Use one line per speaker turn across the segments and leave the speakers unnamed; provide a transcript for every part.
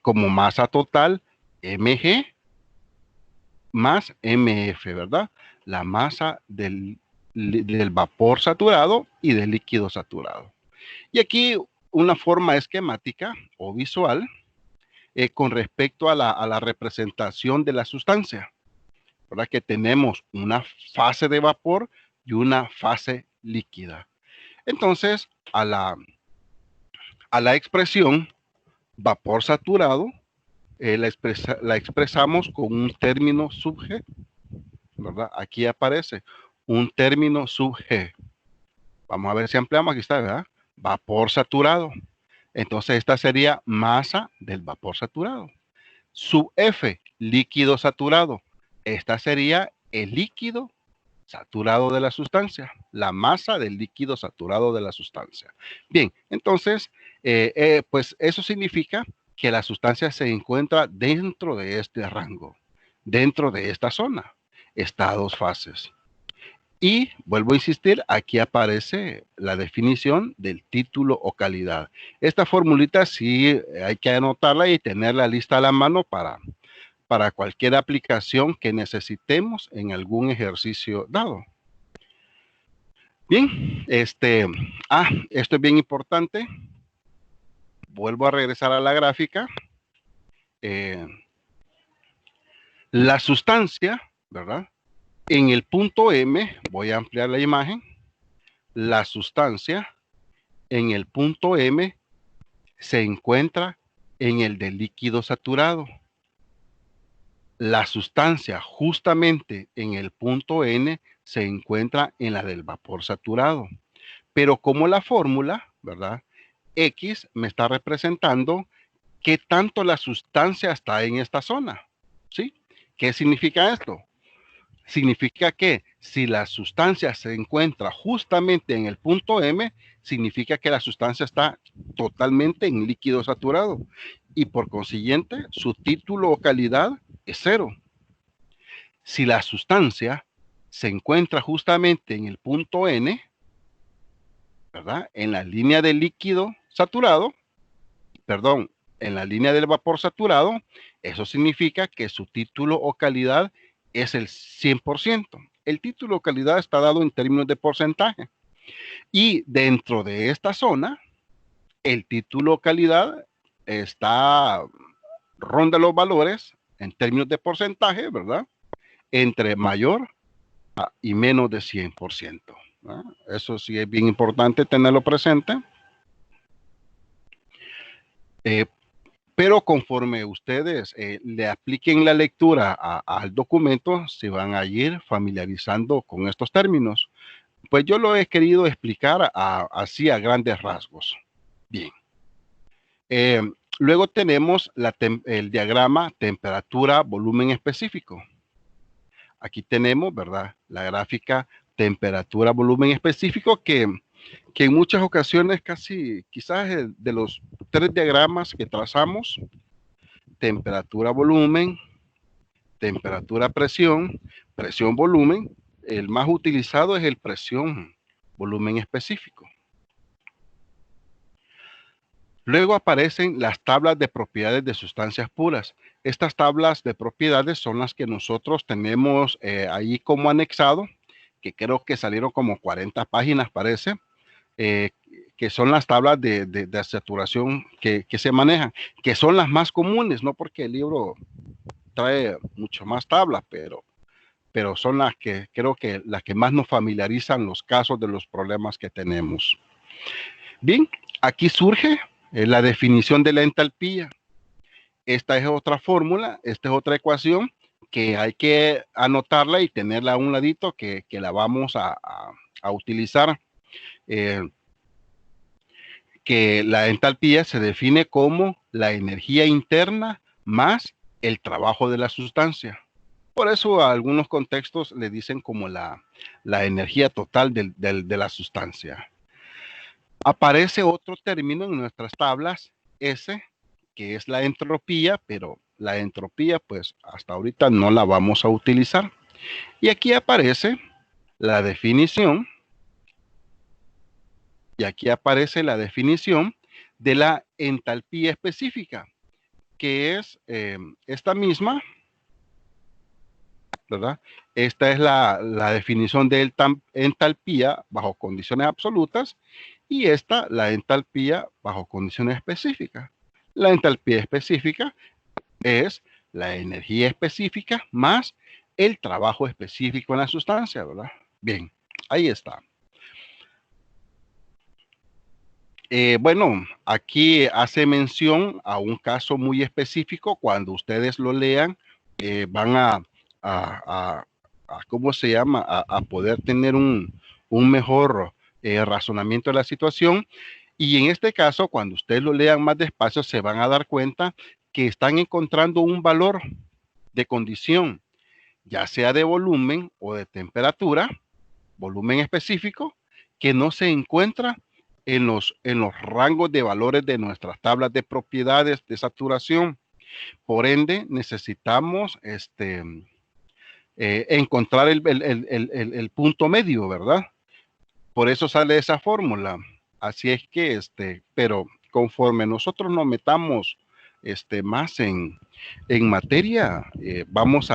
como masa total mg más mf, ¿verdad? La masa del vapor saturado y del líquido saturado. Y aquí una forma esquemática o visual con respecto a la representación de la sustancia, ¿verdad? Que tenemos una fase de vapor y una fase líquida. Entonces, a la expresión vapor saturado, la expresamos con un término sub G, ¿verdad? Aquí aparece un término sub G. Vamos a ver si ampliamos, aquí está, ¿verdad? Vapor saturado. Entonces esta sería masa del vapor saturado. Sub F, líquido saturado. Esta sería el líquido saturado de la sustancia, la masa del líquido saturado de la sustancia. Bien, entonces, pues eso significa que la sustancia se encuentra dentro de este rango, dentro de esta zona. Está a dos fases. Y vuelvo a insistir, aquí aparece la definición del título o calidad. Esta formulita sí hay que anotarla y tenerla lista a la mano para cualquier aplicación que necesitemos en algún ejercicio dado. Bien, esto es bien importante. Vuelvo a regresar a la gráfica. La sustancia, ¿verdad? En el punto M, voy a ampliar la imagen, la sustancia en el punto M se encuentra en el del líquido saturado. La sustancia justamente en el punto N se encuentra en la del vapor saturado. Pero como la fórmula, ¿verdad? X me está representando qué tanto la sustancia está en esta zona, ¿sí? ¿Qué significa esto? Significa que si la sustancia se encuentra justamente en el punto M, significa que la sustancia está totalmente en líquido saturado y por consiguiente su título o calidad es 0. Si la sustancia se encuentra justamente en el punto N, ¿verdad? En la línea del líquido saturado, perdón, en la línea del vapor saturado, eso significa que su título o calidad es el 100%. El título o calidad está dado en términos de porcentaje. Y dentro de esta zona, el título o calidad ronda los valores en términos de porcentaje, ¿verdad? Entre mayor y menos de 100%. ¿verdad? Eso sí es bien importante tenerlo presente. Pero conforme ustedes le apliquen la lectura al documento, se van a ir familiarizando con estos términos. Pues yo lo he querido explicar así a grandes rasgos. Bien. Luego tenemos el diagrama temperatura-volumen específico. Aquí tenemos, ¿verdad? La gráfica temperatura-volumen específico que en muchas ocasiones quizás de los 3 diagramas que trazamos, temperatura-volumen, temperatura-presión, presión-volumen, el más utilizado es el presión-volumen específico. Luego aparecen las tablas de propiedades de sustancias puras. Estas tablas de propiedades son las que nosotros tenemos ahí como anexado, que creo que salieron como 40 páginas, parece, que son las tablas de saturación que se manejan, que son las más comunes, no porque el libro trae mucho más tablas, pero son las que creo que las que más nos familiarizan los casos de los problemas que tenemos. Bien, aquí surge la definición de la entalpía. Esta es otra fórmula, esta es otra ecuación que hay que anotarla y tenerla a un ladito que la vamos a utilizar. Que la entalpía se define como la energía interna más el trabajo de la sustancia. Por eso a algunos contextos le dicen como la energía total de la sustancia. Aparece otro término en nuestras tablas, S, que es la entropía, pero la entropía pues hasta ahorita no la vamos a utilizar. Y aquí aparece la definición, y aquí aparece la definición de la entalpía específica, que es esta misma, ¿verdad? Esta es la definición de entalpía bajo condiciones absolutas y esta la entalpía bajo condiciones específicas. La entalpía específica es la energía específica más el trabajo específico en la sustancia, ¿verdad? Bien, ahí está. Bueno, aquí hace mención a un caso muy específico. Cuando ustedes lo lean, van a, ¿cómo se llama? A poder tener un mejor razonamiento de la situación. Y en este caso, cuando ustedes lo lean más despacio, se van a dar cuenta que están encontrando un valor de condición, ya sea de volumen o de temperatura, volumen específico, que no se encuentra en los rangos de valores de nuestras tablas de propiedades de saturación. Por ende, necesitamos encontrar el punto medio, ¿verdad? Por eso sale esa fórmula. Así es que, pero conforme nosotros nos metamos más en materia, vamos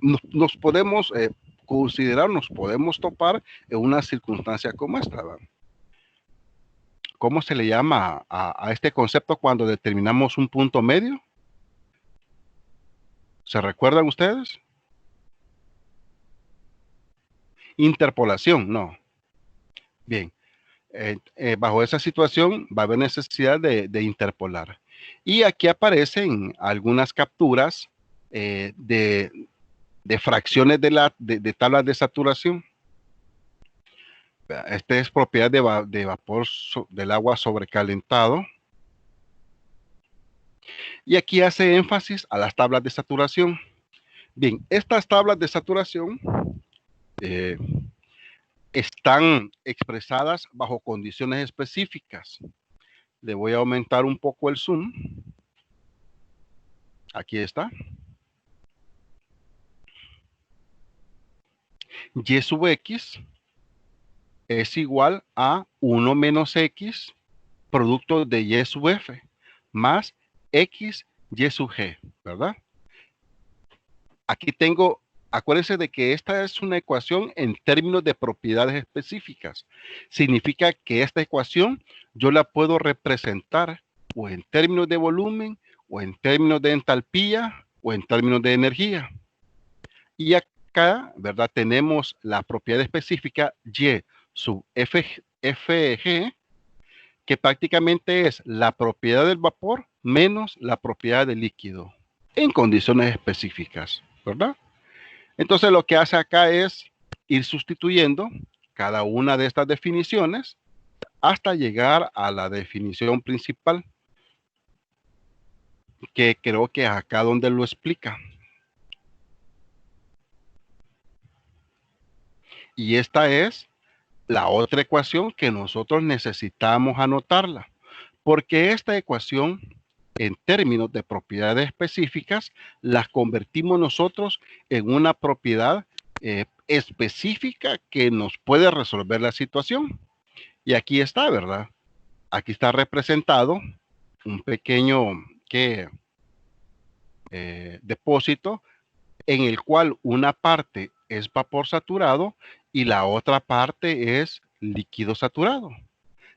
nos podemos considerar, nos podemos topar en una circunstancia como esta, ¿verdad? ¿Cómo se le llama a este concepto cuando determinamos un punto medio? ¿Se recuerdan ustedes? Interpolación, no. Bien, bajo esa situación va a haber necesidad de interpolar. Y aquí aparecen algunas capturas de fracciones de tablas de saturación. Esta es propiedad de vapor del agua sobrecalentado. Y aquí hace énfasis a las tablas de saturación. Bien, estas tablas de saturación están expresadas bajo condiciones específicas. Le voy a aumentar un poco el zoom. Aquí está. Y sub x es igual a 1 menos x producto de y sub f más x y sub g, ¿verdad? Aquí tengo, acuérdense de que esta es una ecuación en términos de propiedades específicas. Significa que esta ecuación yo la puedo representar o en términos de volumen, o en términos de entalpía, o en términos de energía. Y acá, ¿verdad? Tenemos la propiedad específica Y sub FG, que prácticamente es la propiedad del vapor menos la propiedad del líquido en condiciones específicas, ¿verdad? Entonces lo que hace acá es ir sustituyendo cada una de estas definiciones hasta llegar a la definición principal, que creo que es acá donde lo explica. Y esta es la otra ecuación que nosotros necesitamos anotarla, porque esta ecuación, en términos de propiedades específicas, las convertimos nosotros en una propiedad específica que nos puede resolver la situación. Y aquí está, ¿verdad? Aquí está representado un pequeño depósito en el cual una parte es vapor saturado y la otra parte es líquido saturado.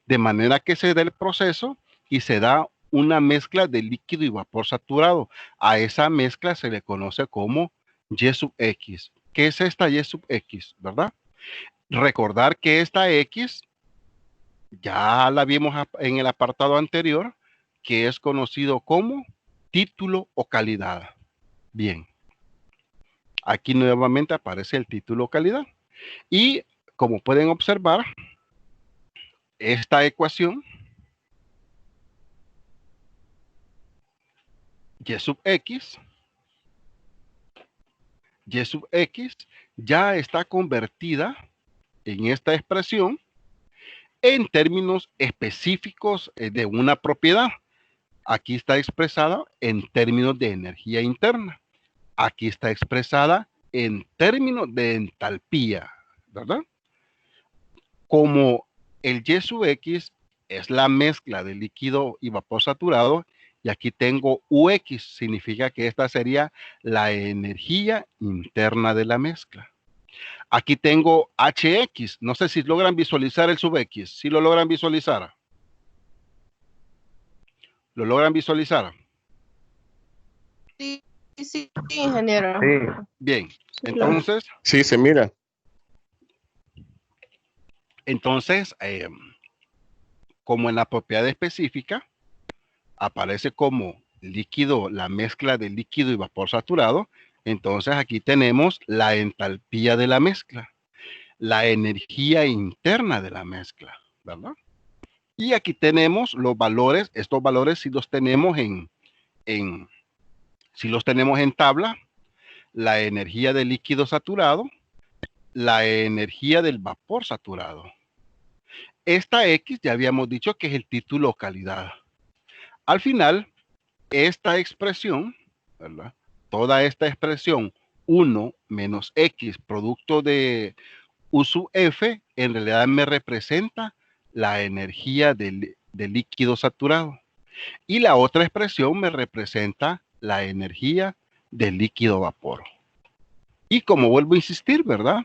De manera que se da el proceso y se da una mezcla de líquido y vapor saturado. A esa mezcla se le conoce como Y sub X. ¿Qué es esta Y sub X? ¿Verdad? Recordar que esta X ya la vimos en el apartado anterior, que es conocido como título o calidad. Bien. Aquí nuevamente aparece el título o calidad. Y como pueden observar, esta ecuación Y sub X ya está convertida en esta expresión en términos específicos de una propiedad. Aquí está expresada en términos de energía interna. Aquí está expresada en términos de entalpía, ¿verdad? Como el Y sub X es la mezcla de líquido y vapor saturado, y aquí tengo UX, significa que esta sería la energía interna de la mezcla. Aquí tengo HX, no sé si logran visualizar el sub X, si lo logran visualizar. ¿Lo logran visualizar?
Sí, sí, ingeniero.
Sí,
Bien,
Sí,
entonces,
sí, se mira.
entonces como en la propiedad específica, aparece como líquido, la mezcla de líquido y vapor saturado, entonces aquí tenemos la entalpía de la mezcla, la energía interna de la mezcla, ¿verdad? Y aquí tenemos los valores, estos valores si los tenemos si los tenemos en tabla, la energía del líquido saturado, la energía del vapor saturado. Esta X ya habíamos dicho que es el título o calidad. Al final, esta expresión, ¿verdad? Toda esta expresión 1 menos X producto de U sub F, en realidad me representa la energía del líquido saturado. Y la otra expresión me representa la energía del líquido vapor. Y como vuelvo a insistir, ¿verdad?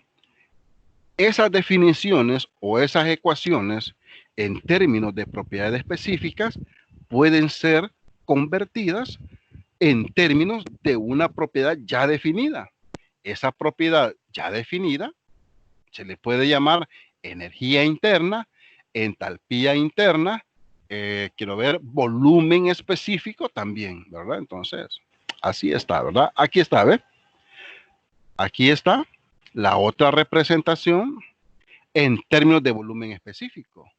Esas definiciones o esas ecuaciones en términos de propiedades específicas pueden ser convertidas en términos de una propiedad ya definida. Esa propiedad ya definida se le puede llamar energía interna, entalpía interna, quiero ver, volumen específico también, ¿verdad? Entonces, así está, ¿verdad? Aquí está, ¿ve? Aquí está la otra representación en términos de volumen específico.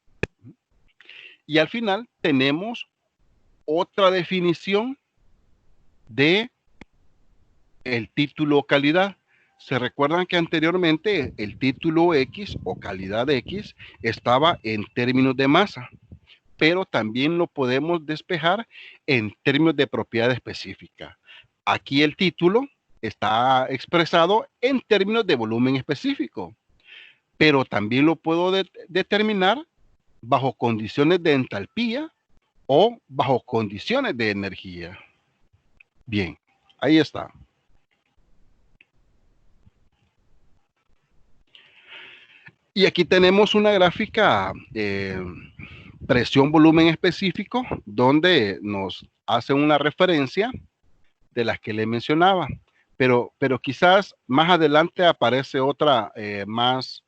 Y al final tenemos otra definición de el título calidad. Se recuerdan que anteriormente el título X o calidad X estaba en términos de masa, pero también lo podemos despejar en términos de propiedad específica. Aquí el título está expresado en términos de volumen específico, pero también lo puedo determinar bajo condiciones de entalpía o bajo condiciones de energía. Bien, ahí está. Y aquí tenemos una gráfica presión-volumen específico, donde nos hace una referencia de las que le mencionaba. Pero quizás más adelante aparece otra más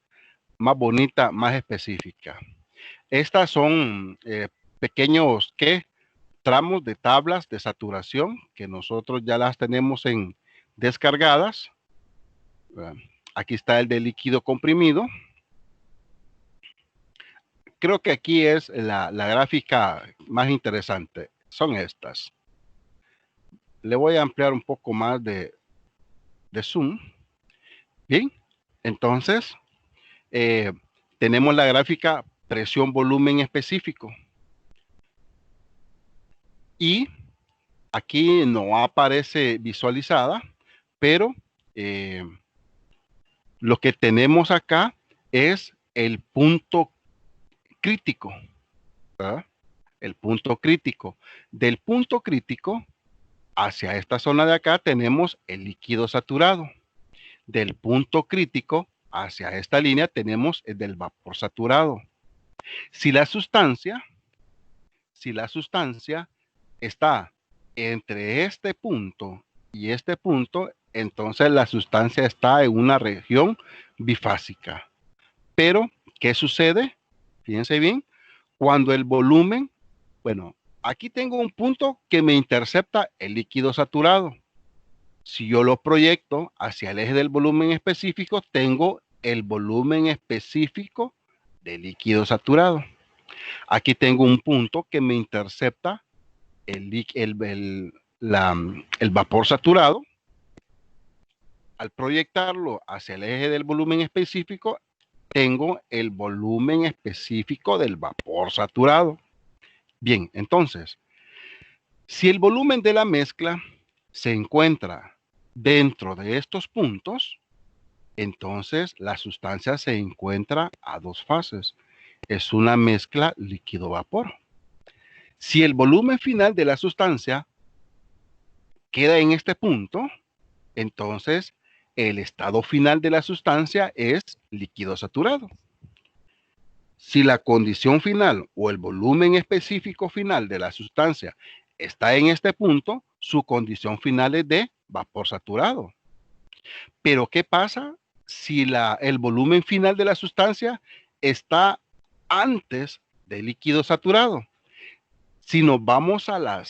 bonita, más específica. Estas son pequeños tramos de tablas de saturación que nosotros ya las tenemos en descargadas. Aquí está el de líquido comprimido. Creo que aquí es la gráfica más interesante. Son estas. Le voy a ampliar un poco más de zoom. Bien, entonces tenemos la gráfica presión-volumen específico. Y aquí no aparece visualizada, pero lo que tenemos acá es el punto crítico, ¿verdad? El punto crítico. Del punto crítico hacia esta zona de acá tenemos el líquido saturado. Del punto crítico hacia esta línea tenemos el del vapor saturado. Si la sustancia está entre este punto y este punto, entonces la sustancia está en una región bifásica. Pero, ¿qué sucede? Fíjense bien, cuando el volumen, bueno, aquí tengo un punto que me intercepta el líquido saturado. Si yo lo proyecto hacia el eje del volumen específico, tengo el volumen específico del líquido saturado. Aquí tengo un punto que me intercepta el vapor saturado. Al proyectarlo hacia el eje del volumen específico, tengo el volumen específico del vapor saturado. Bien, entonces, si el volumen de la mezcla se encuentra dentro de estos puntos, entonces la sustancia se encuentra a dos fases. es una mezcla líquido-vapor. Si el volumen final de la sustancia queda en este punto, entonces el estado final de la sustancia es líquido saturado. Si la condición final o el volumen específico final de la sustancia está en este punto, su condición final es de vapor saturado. Pero ¿qué pasa si el volumen final de la sustancia está antes del líquido saturado? Si nos vamos a la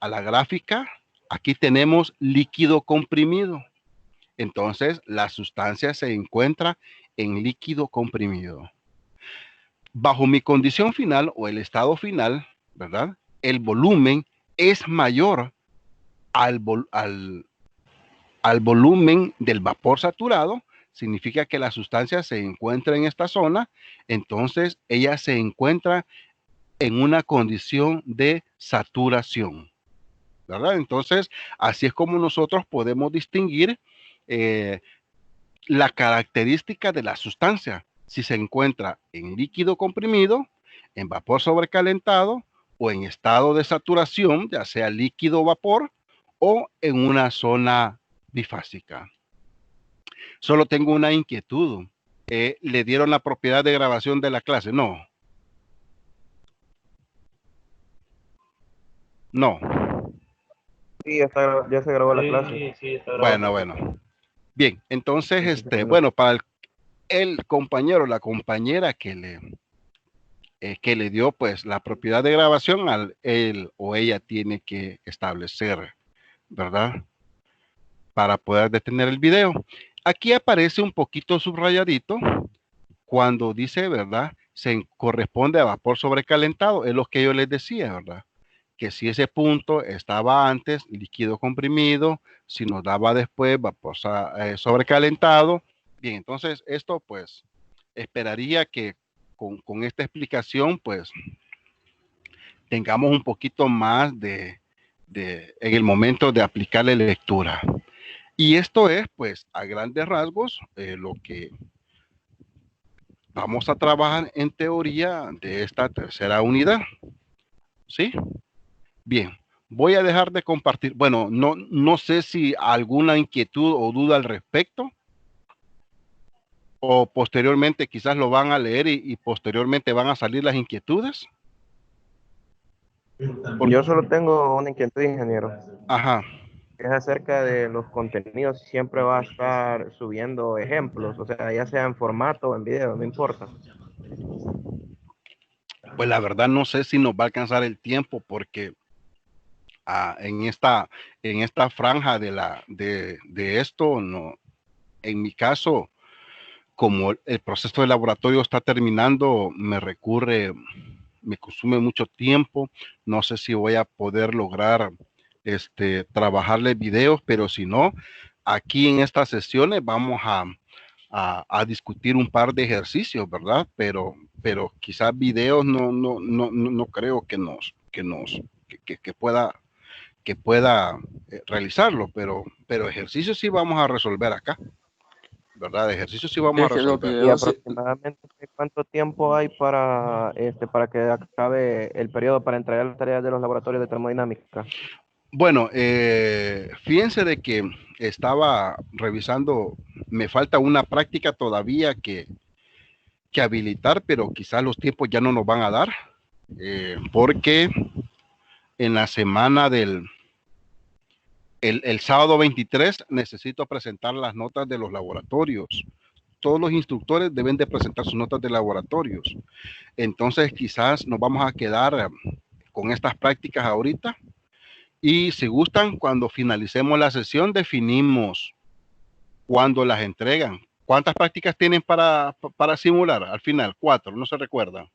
gráfica, aquí tenemos líquido comprimido. Entonces, la sustancia se encuentra en líquido comprimido. Bajo mi condición final o el estado final, ¿verdad? El volumen es mayor al volumen del vapor saturado. Significa que la sustancia se encuentra en esta zona, entonces ella se encuentra en una condición de saturación, ¿verdad? Entonces, así es como nosotros podemos distinguir la característica de la sustancia, si se encuentra en líquido comprimido, en vapor sobrecalentado o en estado de saturación, ya sea líquido o vapor, o en una zona bifásica. Solo tengo una inquietud. ¿Le dieron la propiedad de grabación de la clase? No. No.
Sí, ya se grabó la clase.
Sí, está grabado.
Bueno. Bien, entonces, bueno, para el compañero, la compañera que le dio pues la propiedad de grabación, él o ella tiene que establecer, ¿verdad? Para poder detener el video. Aquí aparece un poquito subrayadito cuando dice, ¿verdad? Se corresponde a vapor sobrecalentado, es lo que yo les decía, ¿verdad? Que si ese punto estaba antes, líquido comprimido, si nos daba después vapor sobrecalentado. Bien, entonces esto pues esperaría que con esta explicación pues tengamos un poquito más en el momento de aplicarle lectura. Y esto es pues a grandes rasgos lo que vamos a trabajar en teoría de esta tercera unidad. ¿Sí? Bien, voy a dejar de compartir. Bueno, no sé si alguna inquietud o duda al respecto. O posteriormente quizás lo van a leer y posteriormente van a salir las inquietudes.
Yo solo tengo una inquietud, ingeniero.
Ajá.
Es acerca de los contenidos. Siempre va a estar subiendo ejemplos, o sea, ya sea en formato o en video, no importa.
Pues la verdad no sé si nos va a alcanzar el tiempo porque en esta franja de esto, no, en mi caso, como el proceso de laboratorio está terminando, me consume mucho tiempo. No sé si voy a poder lograr trabajarle videos, pero si no, aquí en estas sesiones vamos a discutir un par de ejercicios, ¿verdad? Pero quizás videos no creo que pueda realizarlo, pero ejercicios sí vamos a resolver acá, ¿verdad? Ejercicios sí vamos a
Es que los
resolver.
¿Y
videos,
aproximadamente cuánto tiempo hay para que acabe el periodo para entregar las tareas de los laboratorios de termodinámica?
Bueno, fíjense de que estaba revisando, me falta una práctica todavía que habilitar, pero quizás los tiempos ya no nos van a dar, porque en la semana el sábado 23 necesito presentar las notas de los laboratorios. Todos los instructores deben de presentar sus notas de laboratorios. Entonces quizás nos vamos a quedar con estas prácticas ahorita. Y si gustan, cuando finalicemos la sesión, definimos cuándo las entregan. ¿Cuántas prácticas tienen para simular? Al final, 4, no se recuerda.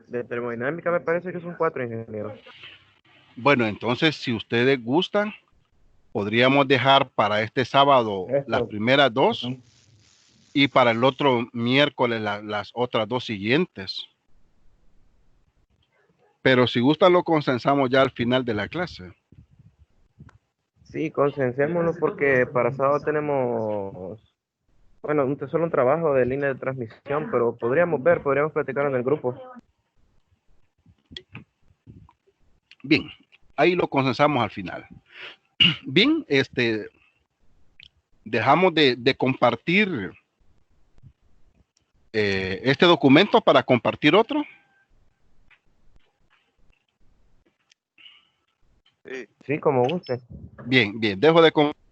De termodinámica me parece que son 4, ingeniero.
Bueno, entonces, si ustedes gustan, podríamos dejar para este sábado las primeras 2 y para el otro miércoles las otras 2 siguientes. Pero si gustan, lo consensamos ya al final de la clase.
Sí, consensémonos porque para sábado tenemos Bueno, solo un trabajo de línea de transmisión, pero podríamos platicar en el grupo.
Bien, ahí lo consensamos al final. Bien, dejamos de compartir este documento para compartir otro.
Sí, como guste.
Bien, bien, dejo de compartir.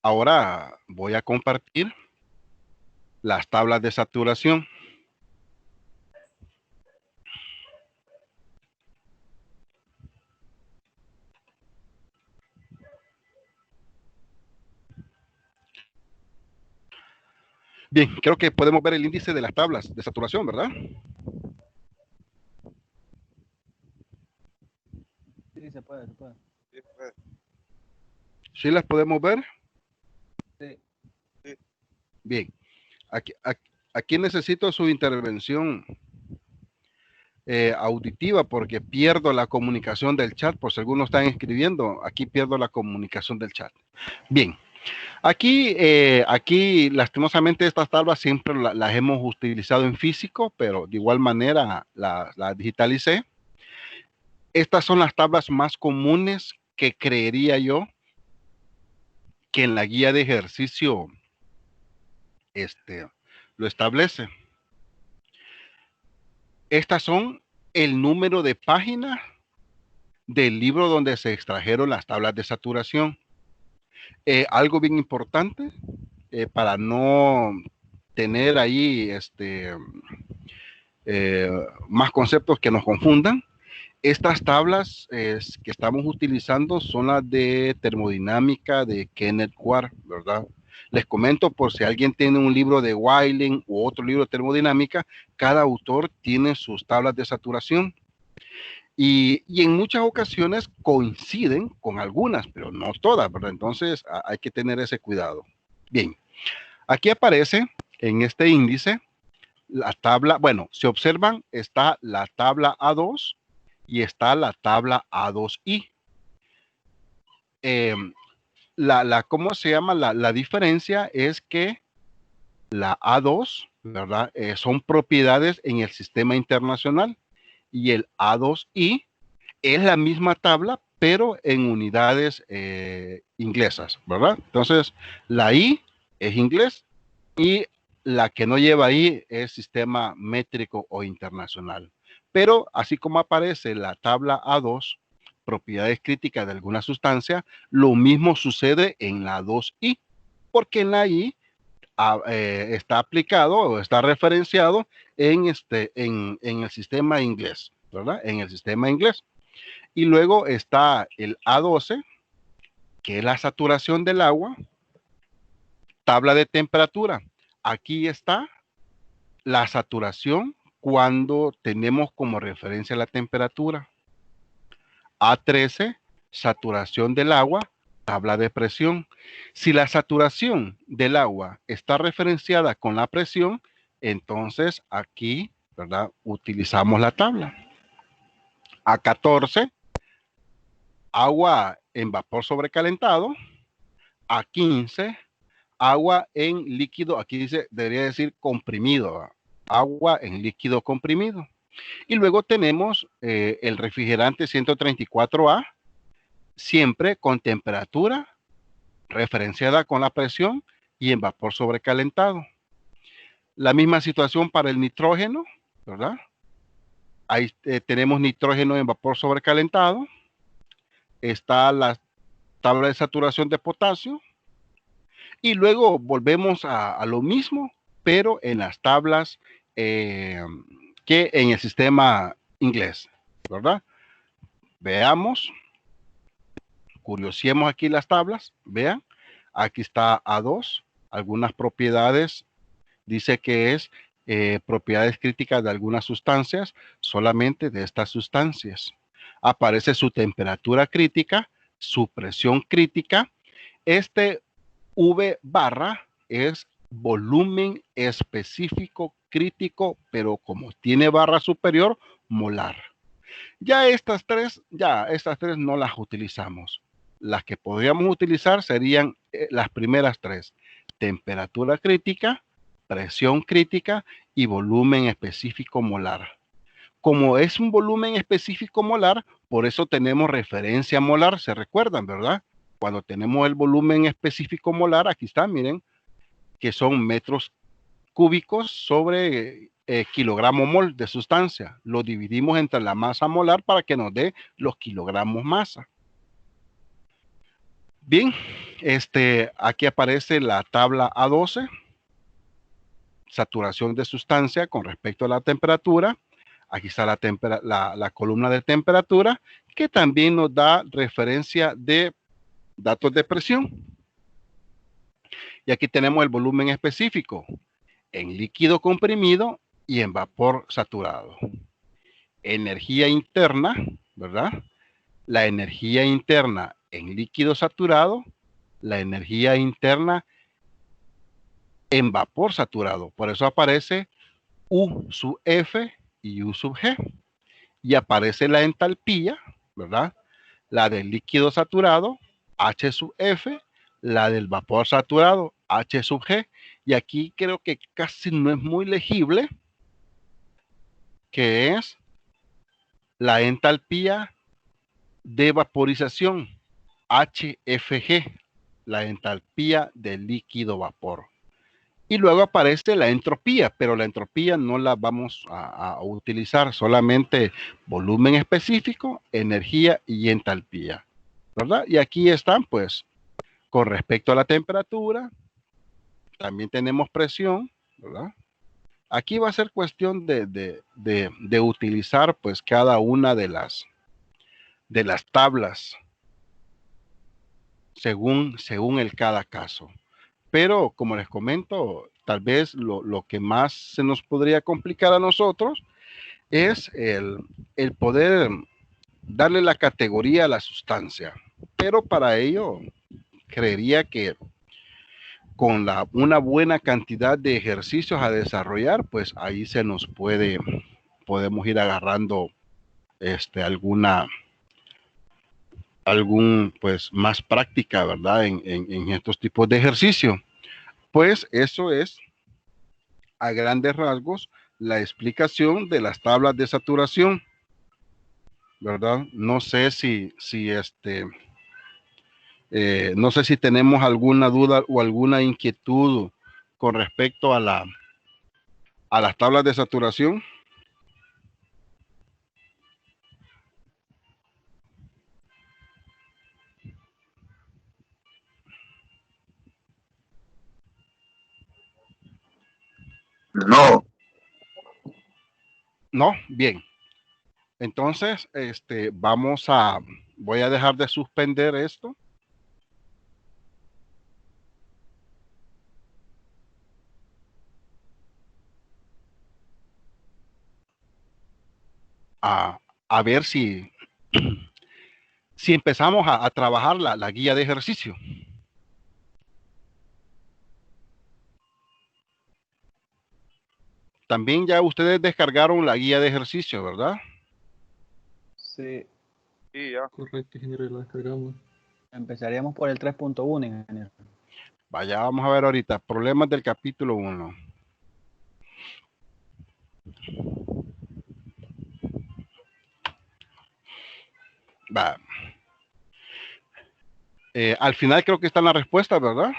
Ahora voy a compartir las tablas de saturación. Bien, creo que podemos ver el índice de las tablas de saturación, ¿verdad?
Sí, se puede, se puede.
¿Sí las podemos ver?
Sí.
Bien, aquí necesito su intervención auditiva porque pierdo la comunicación del chat, por si algunos están escribiendo, aquí pierdo la comunicación del chat. Bien, aquí lastimosamente estas tablas siempre las hemos utilizado en físico, pero de igual manera las digitalicé. Estas son las tablas más comunes que creería yo que en la guía de ejercicio lo establece. Estas son el número de páginas del libro donde se extrajeron las tablas de saturación. Algo bien importante para no tener ahí más conceptos que nos confundan. Estas tablas que estamos utilizando son las de termodinámica de Kenneth Ward, ¿verdad? Les comento por si alguien tiene un libro de Weiling u otro libro de termodinámica, cada autor tiene sus tablas de saturación. Y en muchas ocasiones coinciden con algunas, pero no todas, ¿verdad? Entonces hay que tener ese cuidado. Bien, aquí aparece en este índice la tabla, bueno, si observan, está la tabla A2 y está la tabla A2I. ¿Cómo se llama? La diferencia es que la A2, ¿verdad? Son propiedades en el sistema internacional y el A2I es la misma tabla, pero en unidades inglesas, ¿verdad? Entonces, la I es inglés y la que no lleva I es sistema métrico o internacional. Pero así como aparece la tabla A2, propiedades críticas de alguna sustancia, lo mismo sucede en la 2I, porque en la I está aplicado o está referenciado en el sistema inglés, ¿verdad? En el sistema inglés. Y luego está el A12, que es la saturación del agua, tabla de temperatura. Aquí está la saturación cuando tenemos como referencia la temperatura. A13, saturación del agua, tabla de presión. Si la saturación del agua está referenciada con la presión, entonces aquí, ¿verdad? Utilizamos la tabla. A14, agua en vapor sobrecalentado. A15, agua en líquido, aquí dice, debería decir comprimido, agua en líquido comprimido. Y luego tenemos el refrigerante 134A, siempre con temperatura referenciada con la presión y en vapor sobrecalentado. La misma situación para el nitrógeno, ¿verdad? Ahí tenemos nitrógeno en vapor sobrecalentado. Está la tabla de saturación de potasio. Y luego volvemos a lo mismo, pero en las tablas que en el sistema inglés, ¿verdad? Veamos, curiosemos aquí las tablas, vean, aquí está A2, algunas propiedades, dice que es propiedades críticas de algunas sustancias, solamente de estas sustancias. Aparece su temperatura crítica, su presión crítica, V barra es volumen específico crítico, pero como tiene barra superior, molar. Ya estas tres no las utilizamos. Las que podríamos utilizar serían las primeras tres: temperatura crítica, presión crítica y volumen específico molar. Como es un volumen específico molar, por eso tenemos referencia molar, se recuerdan, ¿verdad? Cuando tenemos el volumen específico molar, aquí está, miren, que son metros cúbicos sobre kilogramo mol de sustancia. Lo dividimos entre la masa molar para que nos dé los kilogramos masa. Bien, aquí aparece la tabla A12, saturación de sustancia con respecto a la temperatura. Aquí está la columna de temperatura, que también nos da referencia de datos de presión. Y aquí tenemos el volumen específico en líquido comprimido y en vapor saturado. Energía interna, ¿verdad? La energía interna en líquido saturado, la energía interna en vapor saturado. Por eso aparece U sub F y U sub G. Y aparece la entalpía, ¿verdad? La del líquido saturado, H sub F, la del vapor saturado, H sub G. Y aquí creo que casi no es muy legible, que es la entalpía de vaporización, HFG, la entalpía del líquido vapor. Y luego aparece la entropía, pero la entropía no la vamos a utilizar, solamente volumen específico, energía y entalpía, ¿verdad? Y aquí están, pues, con respecto a la temperatura, también tenemos presión, ¿verdad? Aquí va a ser cuestión de utilizar, pues, cada una de las tablas según el cada caso. Pero, como les comento, tal vez lo que más se nos podría complicar a nosotros es el poder darle la categoría a la sustancia. Pero para ello, creería que con una buena cantidad de ejercicios a desarrollar, pues ahí podemos ir agarrando pues más práctica, ¿verdad? En estos tipos de ejercicio. Pues eso es a grandes rasgos la explicación de las tablas de saturación, ¿verdad? No sé no sé si tenemos alguna duda o alguna inquietud con respecto a las tablas de saturación.
No.
No, bien. Entonces, voy a dejar de suspender esto. A ver si empezamos a trabajar la guía de ejercicio. También ya ustedes descargaron la guía de ejercicio, ¿verdad?
Sí,
Sí, ya.
Correcto, ingeniero, la descargamos.
empezaríamos por el 3.1, ingeniero.
Vaya, vamos a ver ahorita. Problemas del capítulo 1. Va. Al final creo que está la respuesta, ¿verdad?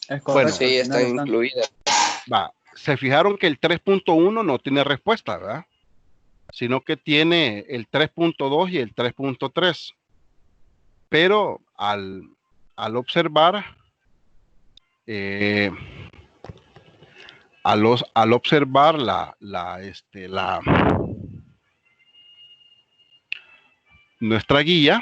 Es correcto.
Bueno,
Sí,
al final
están incluidas.
Va. Se fijaron que el 3.1 no tiene respuesta, ¿verdad? Sino que tiene el 3.2 y el 3.3. Pero al observar, al observar nuestra guía,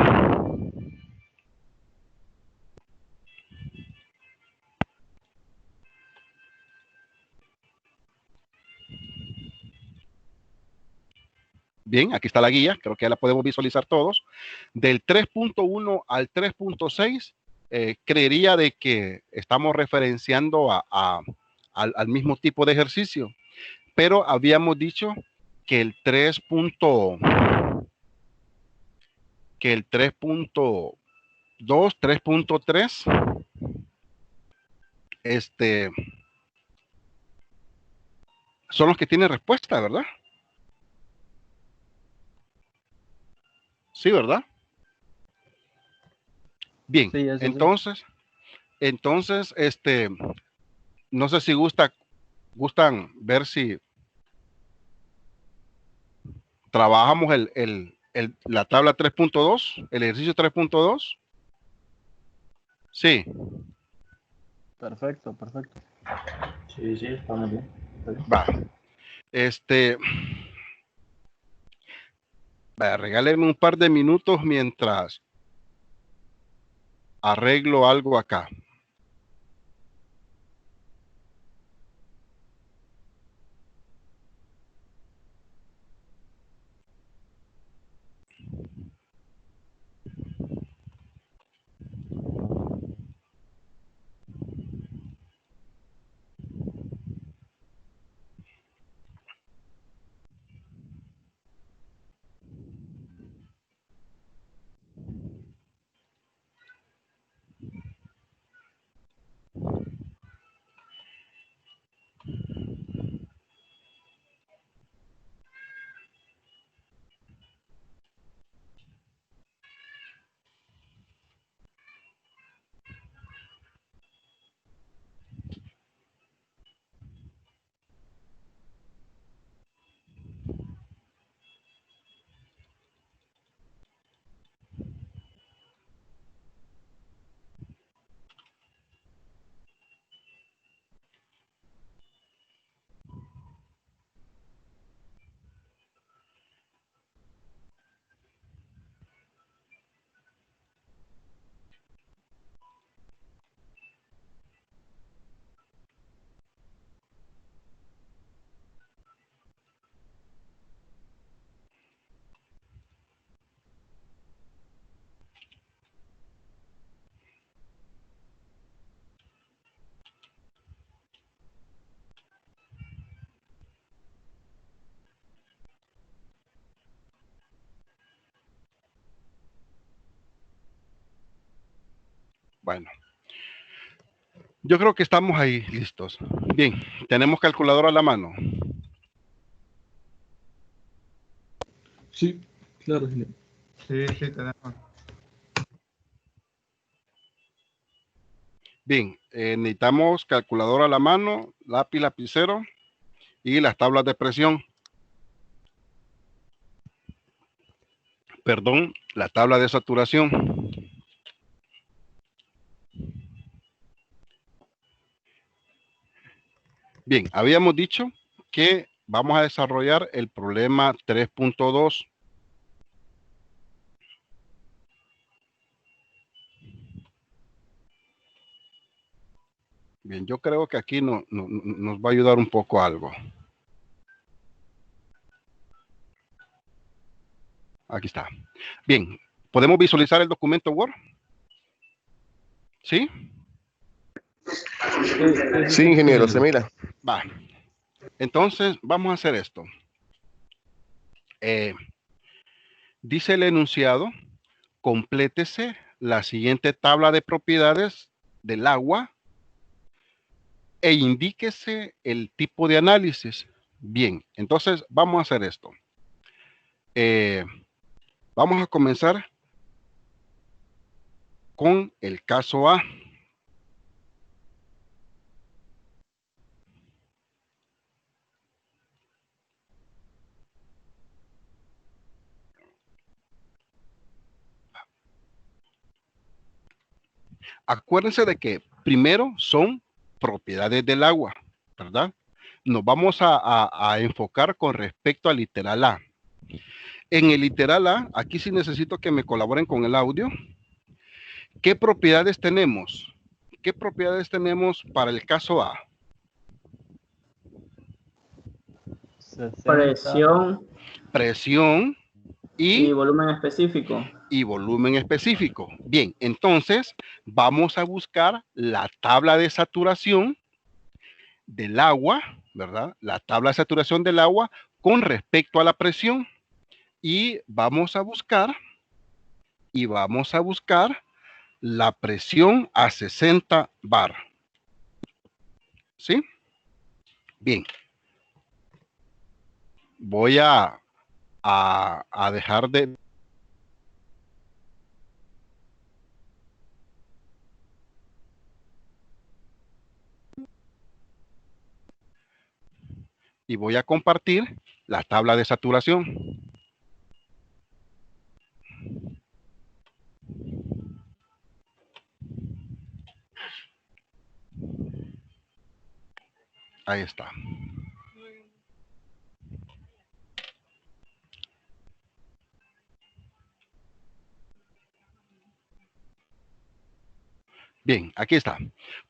bien, aquí está la guía, creo que ya la podemos visualizar todos. Del 3.1 al 3.6 creería de que estamos referenciando al mismo tipo de ejercicio, pero habíamos dicho que el 3.2, 3.3, son los que tienen respuesta, ¿verdad? Sí, ¿verdad? Bien,
Sí, eso sí.
entonces, no sé si gustan ver si trabajamos la tabla 3.2, el ejercicio 3.2. Sí,
Perfecto, perfecto.
Sí, sí, está muy bien.
va. Regálenme un par de minutos mientras arreglo algo acá. Bueno, yo creo que estamos ahí listos. Bien, tenemos calculadora a la mano.
Sí, claro, sí.
Sí, sí, tenemos.
Bien, necesitamos calculadora a la mano, lápiz, lapicero y las tablas de presión. Perdón, la tabla de saturación. Bien, habíamos dicho que vamos a desarrollar el problema 3.2. Bien, yo creo que aquí nos va a ayudar un poco algo. Aquí está. Bien, ¿podemos visualizar el documento Word? ¿Sí?
Sí, ingeniero, se mira.
Va. Entonces, vamos a hacer esto. Dice el enunciado, complétese la siguiente tabla de propiedades del agua e indíquese el tipo de análisis. Bien, entonces vamos a hacer esto. Vamos a comenzar con el caso A. Acuérdense de que primero son propiedades del agua, ¿verdad? Nos vamos a enfocar con respecto al literal A. En el literal A, aquí sí necesito que me colaboren con el audio. ¿Qué propiedades tenemos? ¿Qué propiedades tenemos para el caso A?
60.
Presión,
Presión,
Y volumen específico.
Y volumen específico. Bien, entonces vamos a buscar la tabla de saturación del agua, ¿verdad? La tabla de saturación del agua con respecto a la presión. Y vamos a buscar la presión a 60 bar. ¿Sí? Bien. Voy a dejar de... Y voy a compartir la tabla de saturación. Ahí está. Bien, aquí está.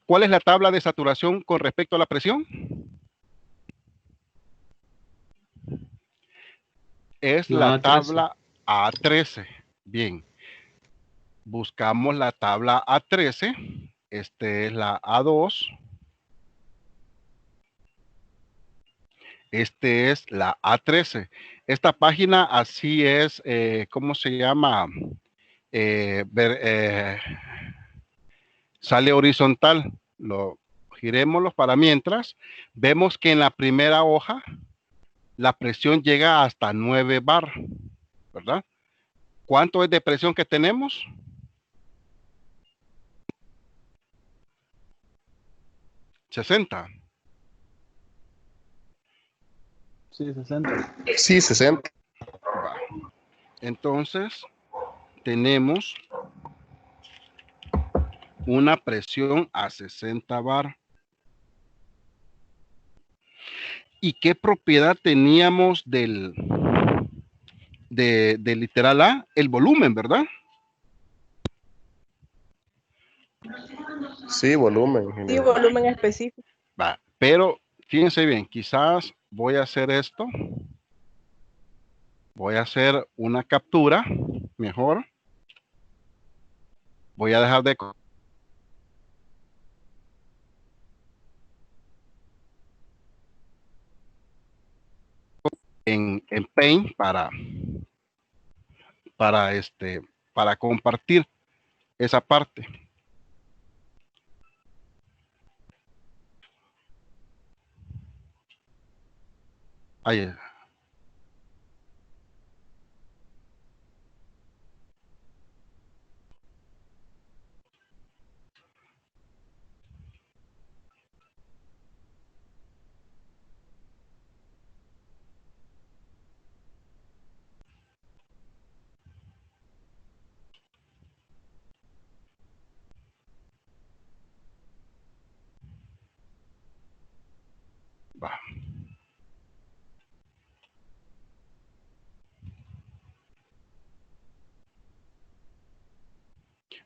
¿Cuál es la tabla de saturación con respecto a la presión? Es la tabla A13. Bien. Buscamos la tabla A13. Este es la A2. Este es la A13. Esta página así es, ¿cómo se llama? Sale horizontal. Girémoslo para mientras. Vemos que en la primera hoja la presión llega hasta 9 bar, ¿verdad? ¿Cuánto es de presión que tenemos? ¿60?
Sí, 60.
Sí, 60.
Entonces, tenemos una presión a 60 bar. ¿Y qué propiedad teníamos del literal A? El volumen, ¿verdad?
Sí, volumen.
Sí,
ingeniero.
volumen específico.
Va, pero fíjense bien, quizás voy a hacer esto. Voy a hacer una captura, mejor. Voy a dejar de... En Paint para compartir esa parte. Ahí. Va.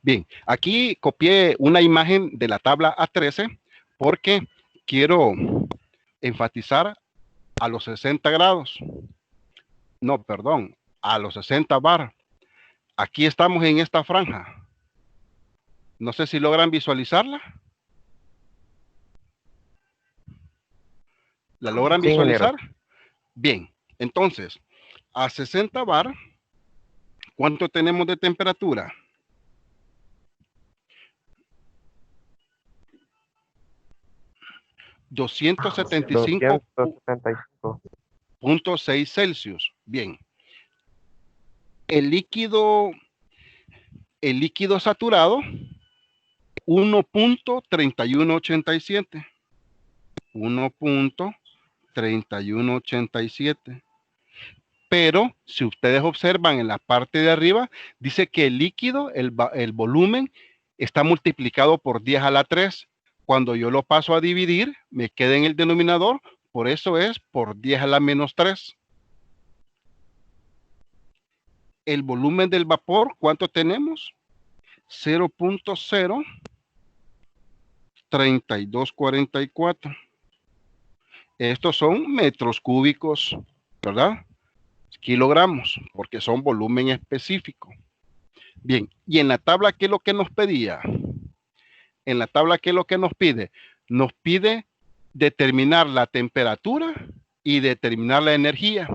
Bien, aquí copié una imagen de la tabla A13 porque quiero enfatizar a los 60 grados. No, perdón, a los 60 bar. Aquí estamos en esta franja. No sé si logran visualizarla. ¿La logran
Sí,
visualizar?
ingeniero.
Bien, entonces, a 60 bar, ¿cuánto tenemos de temperatura? 275.6 Celsius. Bien. El líquido saturado, 1.3187. 1.3187. Pero si ustedes observan en la parte de arriba, dice que el líquido, el volumen, está multiplicado por 10 a la 3. Cuando yo lo paso a dividir, me queda en el denominador, por eso es por 10 a la menos 3. El volumen del vapor, ¿cuánto tenemos? 0.03244. Estos son metros cúbicos, ¿verdad? kilogramos, porque son volumen específico. Bien, y en la tabla, ¿qué es lo que nos pedía? En la tabla, ¿qué es lo que nos pide? Nos pide determinar la temperatura y determinar la energía.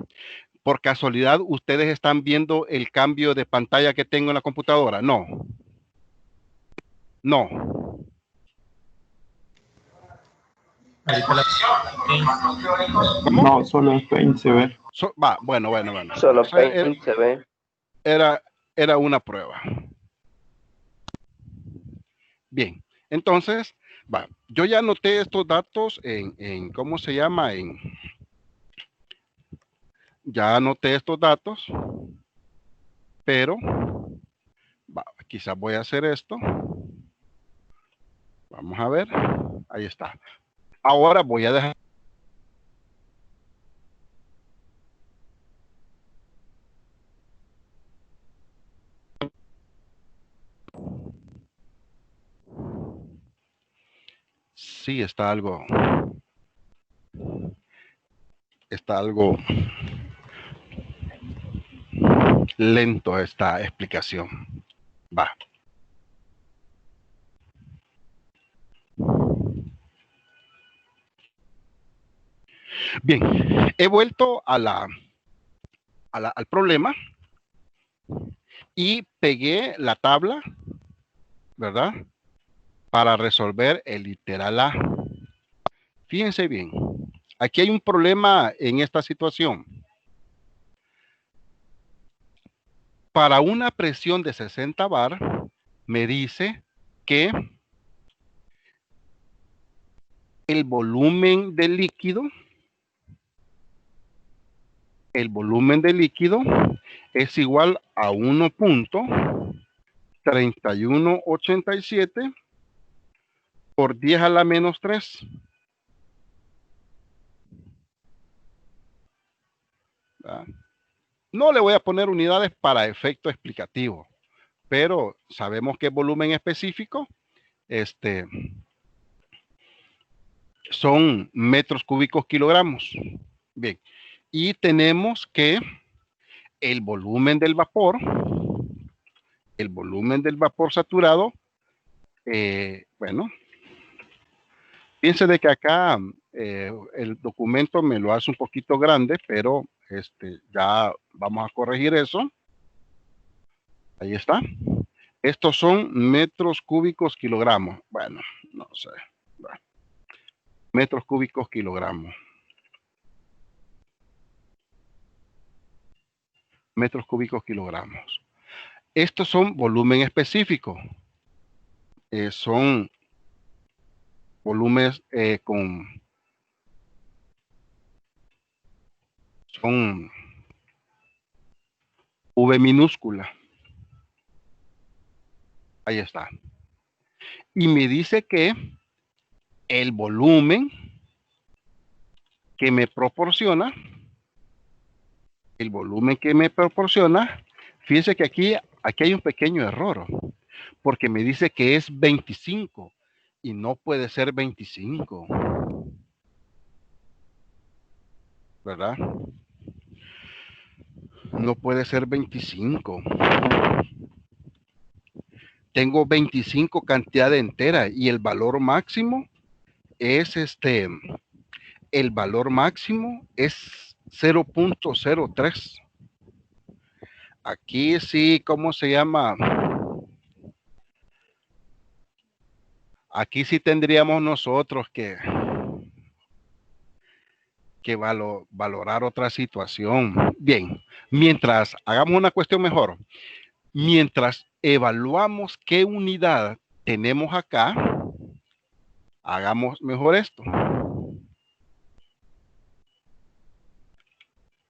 Por casualidad, ¿ustedes están viendo el cambio de pantalla que tengo en la computadora? No. No. ¿Cómo?
No, solo en Paint se ve.
Bueno.
Solo
Eso
Paint se ve.
era una prueba. Bien, entonces, yo ya anoté estos datos en ¿cómo se llama? Ya anoté estos datos, pero quizás voy a hacer esto. Vamos a ver, ahí está. Ahora voy a dejar. Sí, está algo lento esta explicación. Va. Bien, he vuelto al problema y pegué la tabla, ¿verdad? Para resolver el literal A. Fíjense bien, aquí hay un problema en esta situación. Para una presión de 60 bar, me dice que el volumen del líquido es igual a 1.3187 por 10 a la menos 3. No le voy a poner unidades para efecto explicativo, pero sabemos que volumen específico son metros cúbicos kilogramos. Bien, y tenemos que el volumen del vapor saturado, bueno, piense de que acá el documento me lo hace un poquito grande, pero ya vamos a corregir eso. Ahí está. Estos son metros cúbicos kilogramos. Bueno, no sé. Bueno, metros cúbicos kilogramos. Metros cúbicos kilogramos. Estos son volumen específico. Son volúmenes son V minúscula. Ahí está. Y me dice que el volumen que me proporciona, fíjese que aquí hay un pequeño error, porque me dice que es 25 y no puede ser 25. ¿Verdad? No puede ser 25. Tengo 25 cantidad entera y el valor máximo es el valor máximo es 0.03. Aquí sí, ¿cómo se llama? Aquí sí tendríamos nosotros que valorar otra situación. Bien, mientras hagamos una cuestión mejor, mientras evaluamos qué unidad tenemos acá, hagamos mejor esto.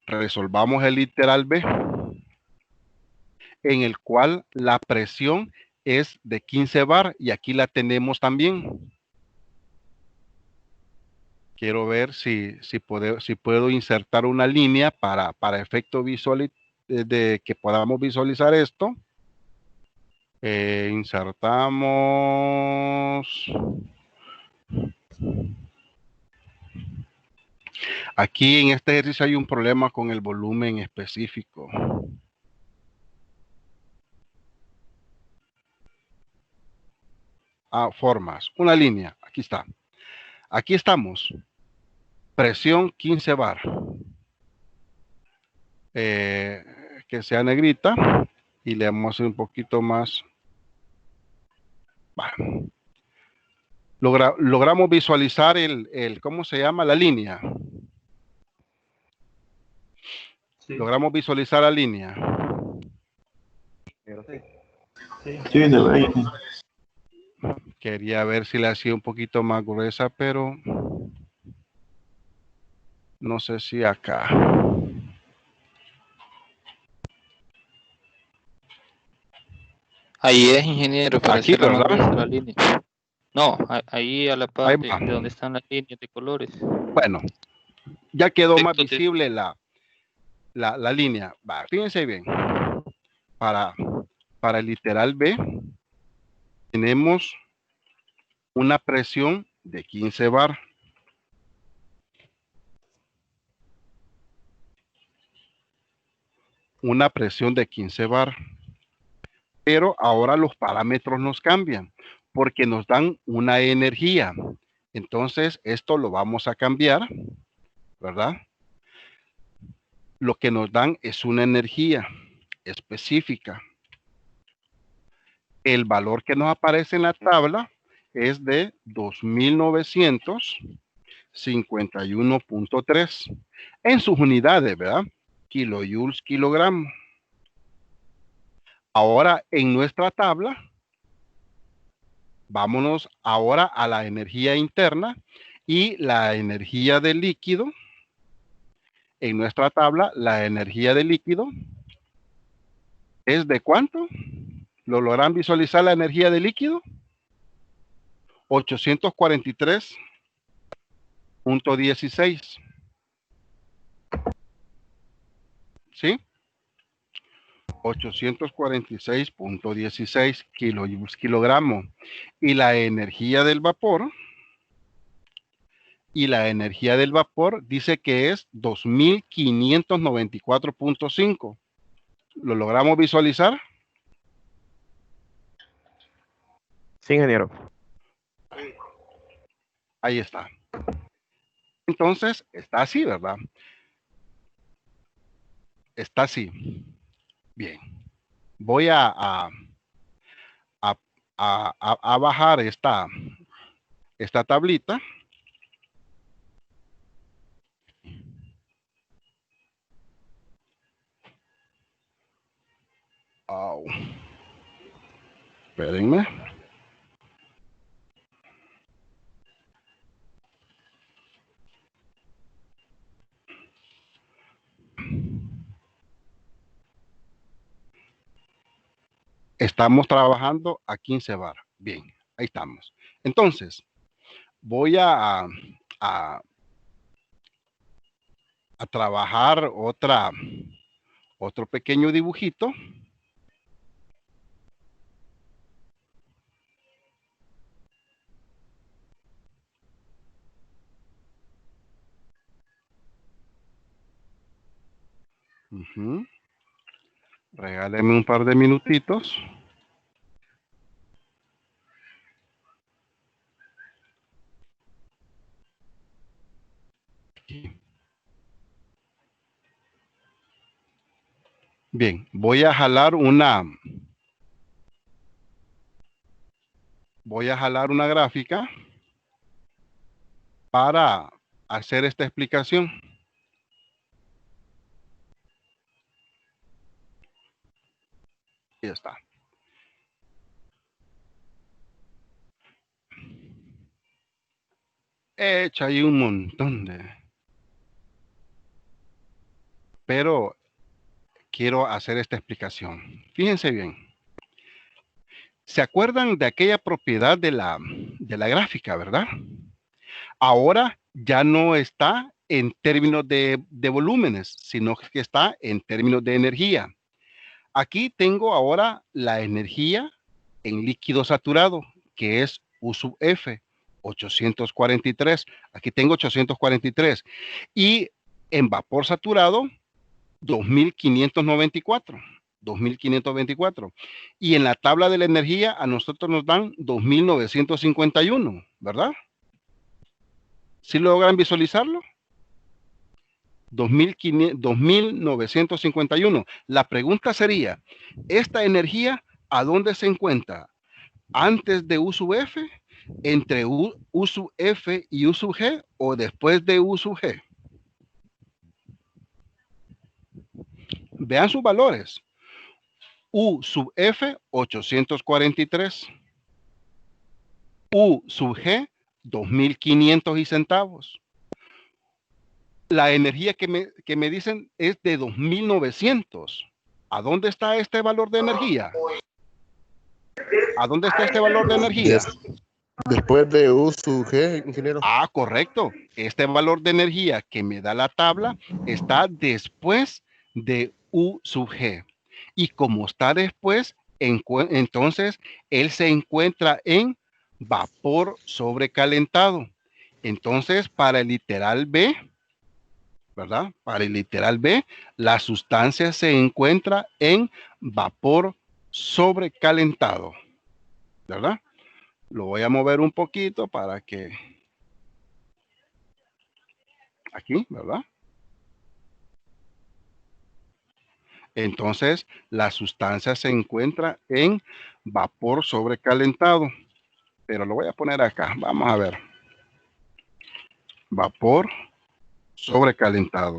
Resolvamos el literal B, en el cual la presión es de 15 bar y aquí la tenemos también. Quiero ver si puedo insertar una línea para efecto visual de que podamos visualizar esto. Insertamos. Aquí en este ejercicio hay un problema con el volumen específico. Formas. Una línea. Aquí está. Aquí estamos. Presión 15 bar. Que sea negrita. Y le vamos a hacer un poquito más. Logramos visualizar ¿cómo se llama? La línea.
Sí.
Logramos visualizar la línea.
Sí,
Sí, se ve.
Quería ver si la hacía un poquito más gruesa, pero no sé si acá.
Ahí es, ingeniero, para
Aquí,
hacerla más
¿verdad?
gruesa la línea. No, ahí a la
Ahí
par
va.
de donde están las líneas de colores.
Bueno, ya quedó más
Perfecto,
visible la línea. Va, fíjense bien. Para el literal B, tenemos una presión de 15 bar. Una presión de 15 bar. Pero ahora los parámetros nos cambian porque nos dan una energía. Entonces, esto lo vamos a cambiar, ¿verdad? Lo que nos dan es una energía específica. El valor que nos aparece en la tabla es de 2951.3 en sus unidades, ¿verdad? Kilojoules, kilogramo. Ahora, en nuestra tabla, vámonos ahora a la energía interna y la energía del líquido. En nuestra tabla, la energía del líquido es ¿de cuánto? ¿Lo logran visualizar la energía del líquido? 843.16. ¿Sí? 846.16 kilogramos. Y la energía del vapor dice que es 2594.5. ¿Lo logramos visualizar?
Sí, ingeniero.
Ahí está. Entonces, está así, ¿verdad? Está así. Bien. Voy a bajar esta tablita. Espérenme. Estamos trabajando a 15 bar. Bien, ahí estamos. Entonces, voy a trabajar otro pequeño dibujito. Regáleme un par de minutitos. Bien, voy a jalar una gráfica para hacer esta explicación. Ahí está. He hecho ahí un montón pero quiero hacer esta explicación. Fíjense bien. ¿Se acuerdan de aquella propiedad de la gráfica, verdad? Ahora ya no está en términos de volúmenes, sino que está en términos de energía. Aquí tengo ahora la energía en líquido saturado, que es U sub F, 843. Aquí tengo 843. Y en vapor saturado, 2594. 2524. Y en la tabla de la energía a nosotros nos dan 2951, ¿verdad? ¿Sí logran visualizarlo? 2951. La pregunta sería, ¿esta energía a dónde se encuentra? ¿Antes de U sub F? ¿Entre U sub F y U sub G? ¿O después de U sub G? Vean sus valores. U sub F, 843. U sub G, 2500 y centavos. La energía que me dicen es de 2900. ¿A dónde está este valor de energía? ¿A dónde está este valor de energía?
Después de U sub G, ingeniero.
Ah, correcto. Este valor de energía que me da la tabla está después de U sub G. Y como está después, entonces él se encuentra en vapor sobrecalentado. Entonces, para el literal B, ¿verdad? Para el literal B, la sustancia se encuentra en vapor sobrecalentado, ¿verdad? Lo voy a mover un poquito para que... Aquí, ¿verdad? Entonces, la sustancia se encuentra en vapor sobrecalentado. Pero lo voy a poner acá. Vamos a ver. Vapor sobrecalentado.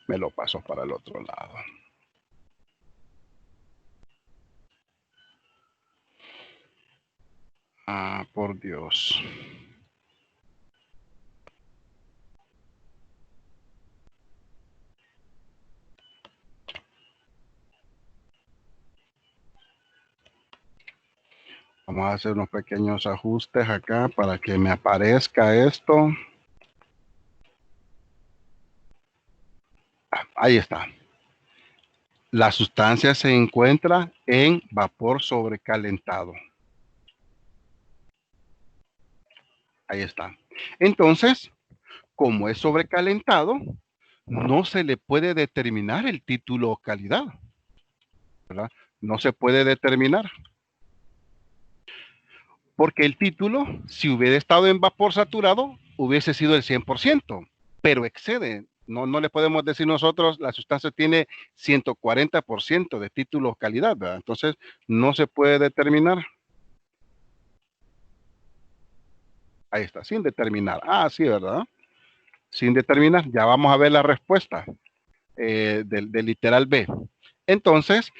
Me lo paso para el otro lado. Ah, por Dios. Vamos a hacer unos pequeños ajustes acá para que me aparezca esto. Ah, ahí está. La sustancia se encuentra en vapor sobrecalentado. Ahí está. Entonces, como es sobrecalentado, no se le puede determinar el título o calidad, ¿verdad? No se puede determinar. Porque el título, si hubiera estado en vapor saturado, hubiese sido el 100%, pero excede. No le podemos decir nosotros, la sustancia tiene 140% de título o calidad, ¿verdad? Entonces, no se puede determinar. Ahí está, sin determinar. Ah, sí, ¿verdad? Sin determinar. Ya vamos a ver la respuesta del literal B. Entonces,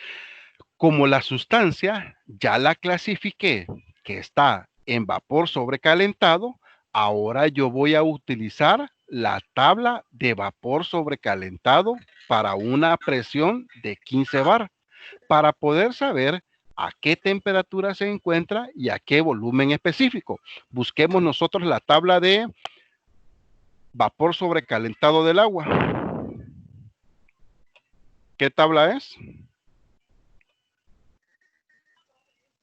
como la sustancia ya la clasifiqué, que está en vapor sobrecalentado, ahora yo voy a utilizar la tabla de vapor sobrecalentado para una presión de 15 bar, para poder saber a qué temperatura se encuentra y a qué volumen específico. Busquemos nosotros la tabla de vapor sobrecalentado del agua. ¿Qué tabla es?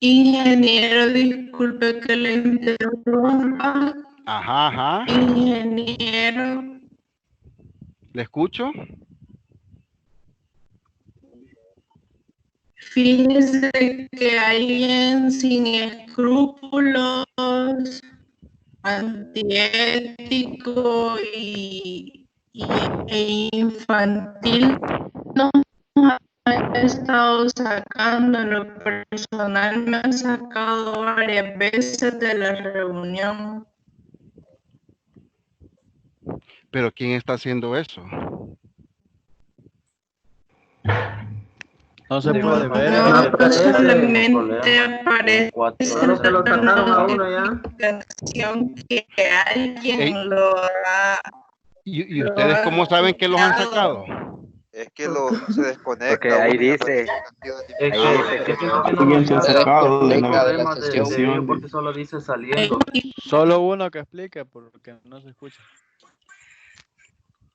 Ingeniero, disculpe que le interrumpa.
Ajá, ajá.
Ingeniero,
¿Le escucho?
fíjese que alguien sin escrúpulos, antiético e infantil nos ha estado sacando. En lo personal me ha sacado varias veces de la reunión.
¿Pero quién está haciendo eso?
No se puede ver.
No, solamente aparece
Solo se lo sacaron a uno ya.
notificación que alguien
Ey.
lo ha...
¿Y ustedes cómo saben que los han sacado?
Es que se desconecta.
Porque ahí dice,
Alguien se ha sacado de la
Problemas de
sesión.
porque solo dice saliendo.
Solo uno que explique porque no se escucha.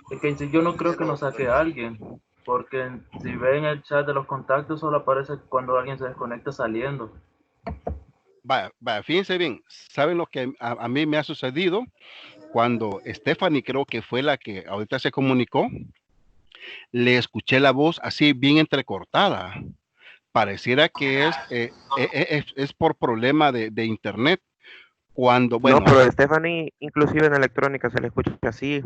Es que yo no creo que nos saque a alguien.
Porque si ven el chat de los contactos, solo aparece cuando alguien se desconecta saliendo.
Vaya, fíjense bien, ¿saben lo que a mí me ha sucedido? Cuando Stephanie, creo que fue la que ahorita se comunicó, le escuché la voz así bien entrecortada. Pareciera que es por problema de internet. Cuando, bueno,
No, pero Stephanie, inclusive en electrónica se le escucha así.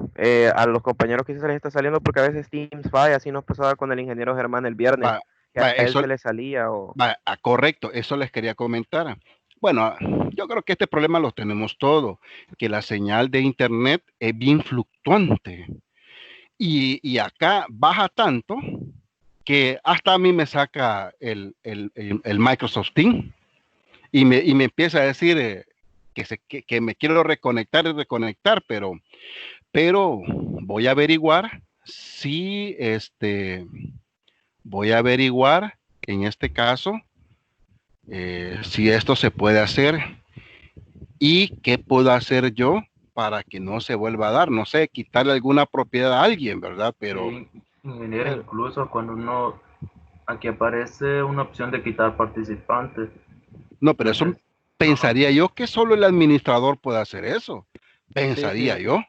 A los compañeros que se les está saliendo, porque a veces Teams falla, así nos pasaba con el ingeniero Germán el viernes, que a él
eso,
se le salía o...
correcto, eso les quería comentar. Bueno, yo creo que este problema lo tenemos todo, que la señal de internet es bien fluctuante y acá baja tanto que hasta a mí me saca el Microsoft Teams y me empieza a decir que me quiero reconectar y reconectar, pero voy a averiguar si voy a averiguar en este caso si esto se puede hacer y qué puedo hacer yo para que no se vuelva a dar, no sé, quitarle alguna propiedad a alguien, ¿verdad? Pero
Sí, ingeniero, incluso cuando uno, aquí aparece una opción de quitar participantes.
no, pero eso pensaría yo que solo el administrador puede hacer eso. Pensaría
Sí.
yo.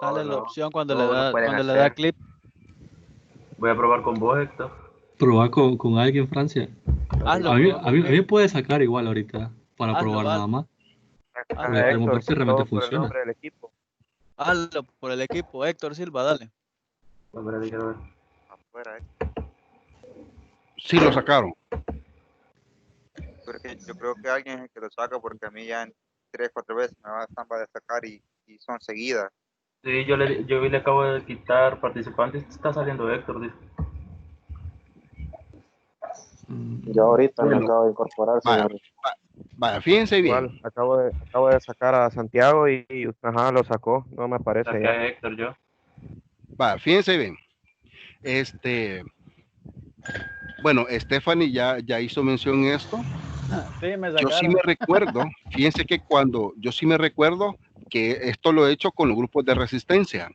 Sale la opción cuando
No, no pueden
le da
hacer.
clic.
Voy a probar con vos, Héctor.
Probar con alguien, Francia.
Hazlo,
A mí,
prueba
a mí,
con
a mí me puede sacar igual ahorita para
Hazlo,
probar
hazlo.
nada más.
Ah,
Porque queremos
Héctor,
ver si realmente
todo por el
funciona.
nombre del equipo.
Hazlo por el equipo. Héctor Silva, dale.
A ver, quiero ver.
Afuera,
Sí lo sacaron.
yo creo que alguien es el que lo saca porque a mí ya en 3, 4 veces me va a sacar y son seguidas.
Sí, yo le acabo de quitar participantes. Está saliendo Héctor, dice.
Yo ahorita me
Bueno,
acabo de incorporar,
vaya,
señor.
vaya, fíjense bien.
Igual, acabo de sacar a Santiago y ajá, lo sacó, no me aparece
Saqué
ya.
a Héctor yo.
Vaya, fíjense bien. Bueno, Stephanie ya hizo mención de esto.
Sí, me
Yo sí
sacaron.
me recuerdo, fíjense que yo sí me recuerdo que esto lo he hecho con los grupos de resistencia.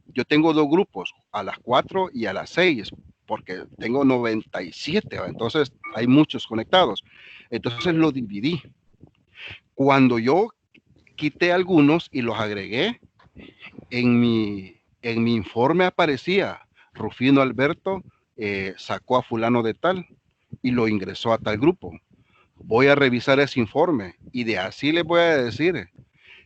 Yo tengo 2 grupos, a las 4 y a las 6, porque tengo 97, entonces hay muchos conectados. Entonces lo dividí. Cuando yo quité algunos y los agregué, en mi informe aparecía Rufino Alberto sacó a fulano de tal y lo ingresó a tal grupo. Voy a revisar ese informe y de así les voy a decir,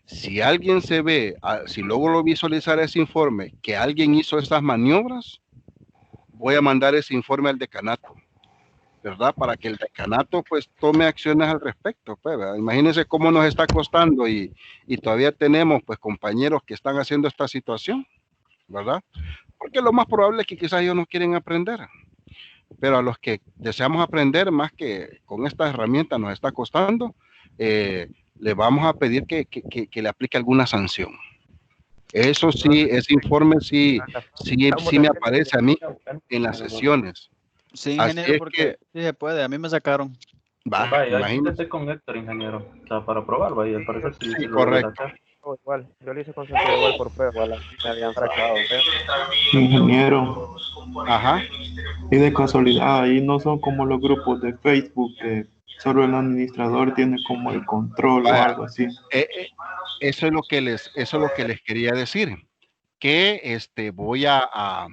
si alguien se ve, si logro visualizar ese informe, que alguien hizo esas maniobras, voy a mandar ese informe al decanato, ¿verdad? Para que el decanato pues tome acciones al respecto. Pues, imagínense cómo nos está costando y todavía tenemos pues compañeros que están haciendo esta situación, ¿verdad? Porque lo más probable es que quizás ellos no quieren aprender. Pero a los que deseamos aprender más que con esta herramienta nos está costando, le vamos a pedir que le aplique alguna sanción. Eso sí, ese informe sí me aparece a mí en las sesiones.
Sí,
Así
ingeniero,
es
porque sí se puede. A mí me sacaron.
va,
Vaya, ahí
imagínate.
intenté con Héctor, ingeniero. O sea, para probar, vaya, al parecer sí,
Sí,
sí lo logré
correcto.
sacar.
Igual, yo lo hice con Santiago igual por prueba.
Igual a mí me habían
Para que
sacado.
vean.
Ingeniero,
Ajá.
y de casualidad, ahí no son como los grupos de Facebook que solo el administrador tiene como el control o
Vaya,
algo así.
eso es lo que les quería decir, que voy a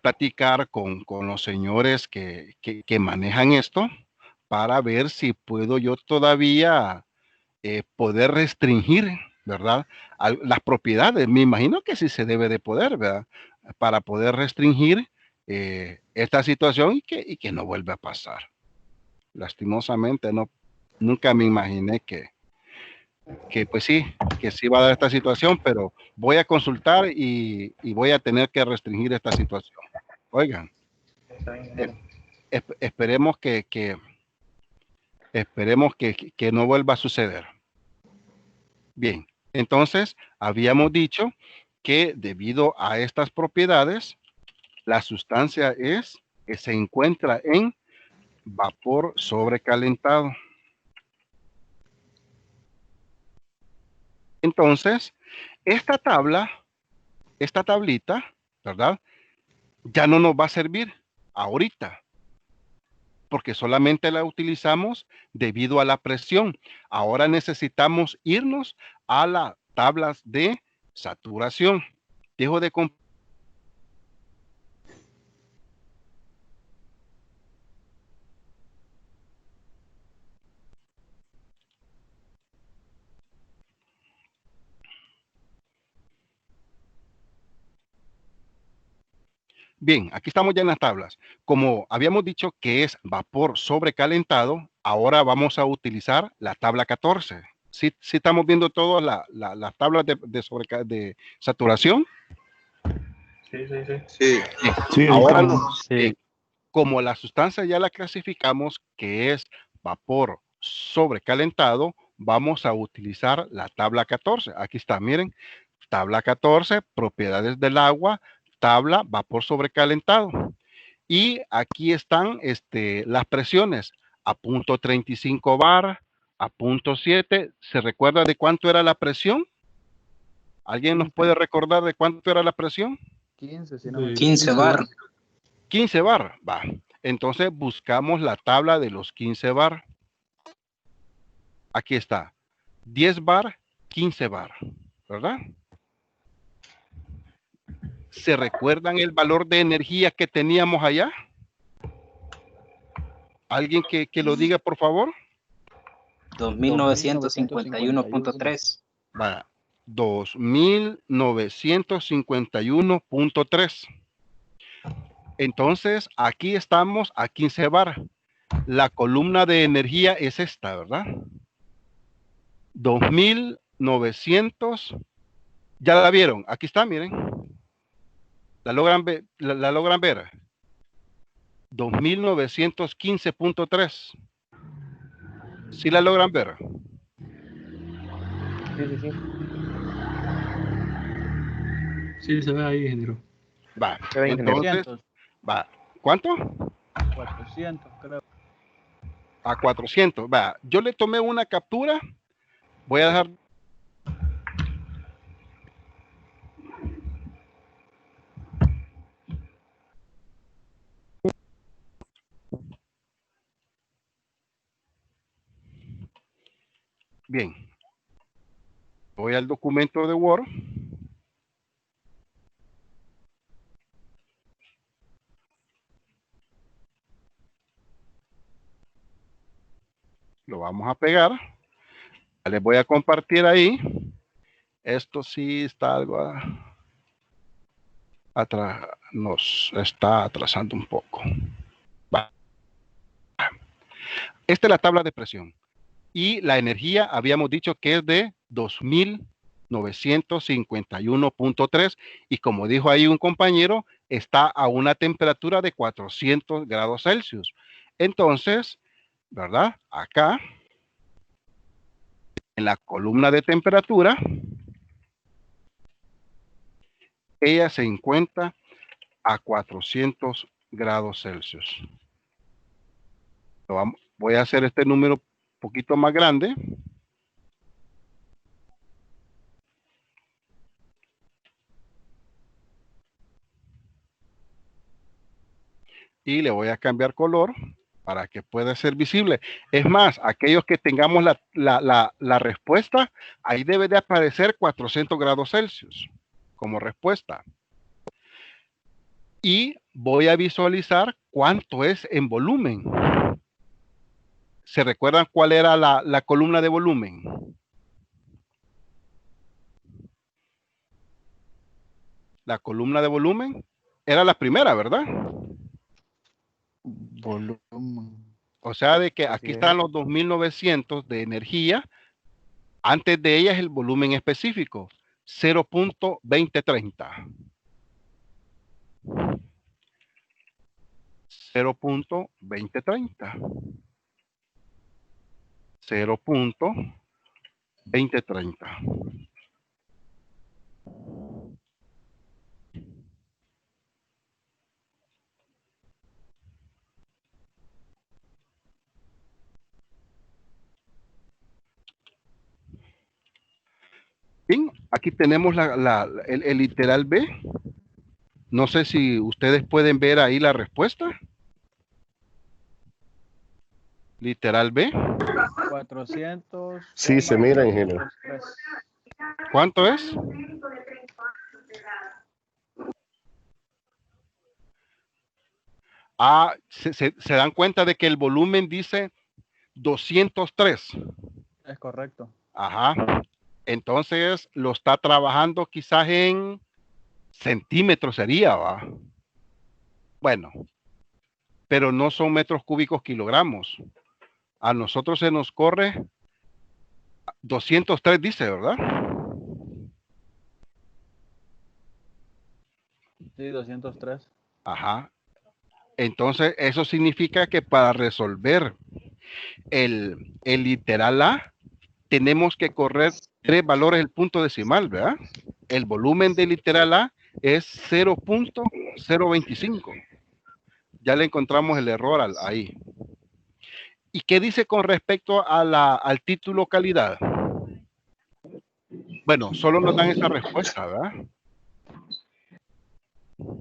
platicar con los señores que manejan esto para ver si puedo yo todavía poder restringir, ¿verdad? Las propiedades. Me imagino que sí se debe de poder, ¿verdad? Para poder restringir esta situación y que no vuelva a pasar. Lastimosamente, nunca me imaginé que pues sí, que sí va a dar esta situación, pero voy a consultar y voy a tener que restringir esta situación. Oigan, esperemos que no vuelva a suceder. Bien, entonces habíamos dicho que debido a estas propiedades, la sustancia que se encuentra en vapor sobrecalentado. Entonces, esta tablita, ¿verdad? ya no nos va a servir ahorita, porque solamente la utilizamos debido a la presión. Ahora necesitamos irnos a las tablas de saturación. Dejo de Bien, aquí estamos ya en las tablas. Como habíamos dicho que es vapor sobrecalentado, ahora vamos a utilizar la tabla 14. ¿Sí, estamos viendo todas las tablas de saturación?
Sí.
Sí,
Ahora,
Sí.
como la sustancia ya la clasificamos que es vapor sobrecalentado, vamos a utilizar la tabla 14. Aquí está, miren, tabla 14, propiedades del agua, tabla vapor sobrecalentado. Y aquí están las presiones a punto 35 bar, a punto 7. ¿Se recuerda de cuánto era la presión? ¿Alguien nos puede recordar de cuánto era la presión?
15, si no me
15 bar.
15 bar, va. Entonces buscamos la tabla de los 15 bar. Aquí está. 10 bar, 15 bar, ¿verdad? ¿Se recuerdan el valor de energía que teníamos allá? ¿Alguien que lo diga, por favor?
2951.3.
Va, 2951.3. Entonces, aquí estamos a 15 bar. La columna de energía es esta, ¿verdad? 2900. ¿Ya la vieron? Aquí está, miren. ¿La logran ver? ¿La logran ver? 2915.3. ¿Sí la logran ver?
Sí.
Sí, se ve ahí, ingeniero.
Va,
Se ve, ingeniero.
entonces, va. ¿Cuánto?
400, creo.
A 400. Va, yo le tomé una captura. Voy a dejar. Bien. Voy al documento de Word. Lo vamos a pegar. Les voy a compartir ahí. Esto sí está algo atrás, nos está atrasando un poco. Va. Esta es la tabla de presión. Y la energía habíamos dicho que es de 2951.3 y como dijo ahí un compañero, está a una temperatura de 400 grados Celsius. Entonces, ¿verdad? Acá, en la columna de temperatura, ella se encuentra a 400 grados Celsius. Voy a hacer este número un poquito más grande. Y le voy a cambiar color para que pueda ser visible. Es más, aquellos que tengamos la respuesta, ahí debe de aparecer 400 grados Celsius como respuesta. Y voy a visualizar cuánto es en volumen. ¿Se recuerdan cuál era la columna de volumen? La columna de volumen era la primera, ¿verdad?
Volumen.
O sea, de que aquí están los 2900 de energía. Antes de ella es el volumen específico, 0.2030. 0.2030. 0.2030. Bien, aquí tenemos el literal B. No sé si ustedes pueden ver ahí la respuesta. Literal B.
400.
Sí, se mira, ingeniero.
¿Cuánto es? Se dan cuenta de que el volumen dice 203.
Es correcto.
Ajá. Entonces lo está trabajando quizás en centímetros sería, ¿va? Bueno, pero no son metros cúbicos kilogramos. A nosotros se nos corre 203, dice, ¿verdad?
Sí, 203.
Ajá. Entonces, eso significa que para resolver el literal A, tenemos que correr 3 valores del punto decimal, ¿verdad? El volumen del literal A es 0.025. Ya le encontramos el error ahí. ¿Y qué dice con respecto a al título calidad? Bueno, solo nos dan esa respuesta, ¿verdad?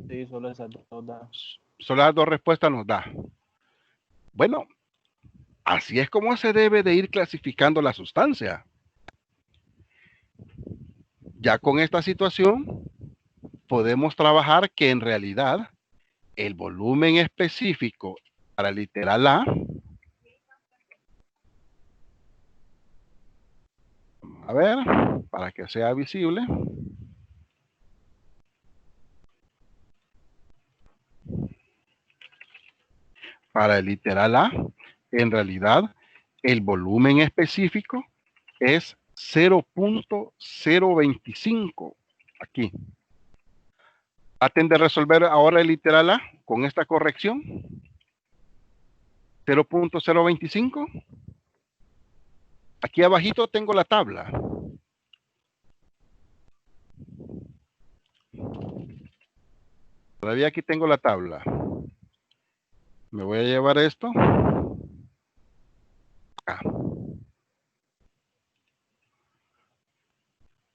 Sí, solo esas dos da.
Solo las 2 respuestas nos da. Bueno, así es como se debe de ir clasificando la sustancia. Ya con esta situación, podemos trabajar que en realidad el volumen específico para literal A, a ver, para que sea visible. Para el literal A, en realidad, el volumen específico es 0.025. Aquí. Traten de resolver ahora el literal A con esta corrección. 0.025. Aquí abajito tengo la tabla. Todavía aquí tengo la tabla. Me voy a llevar esto. Acá.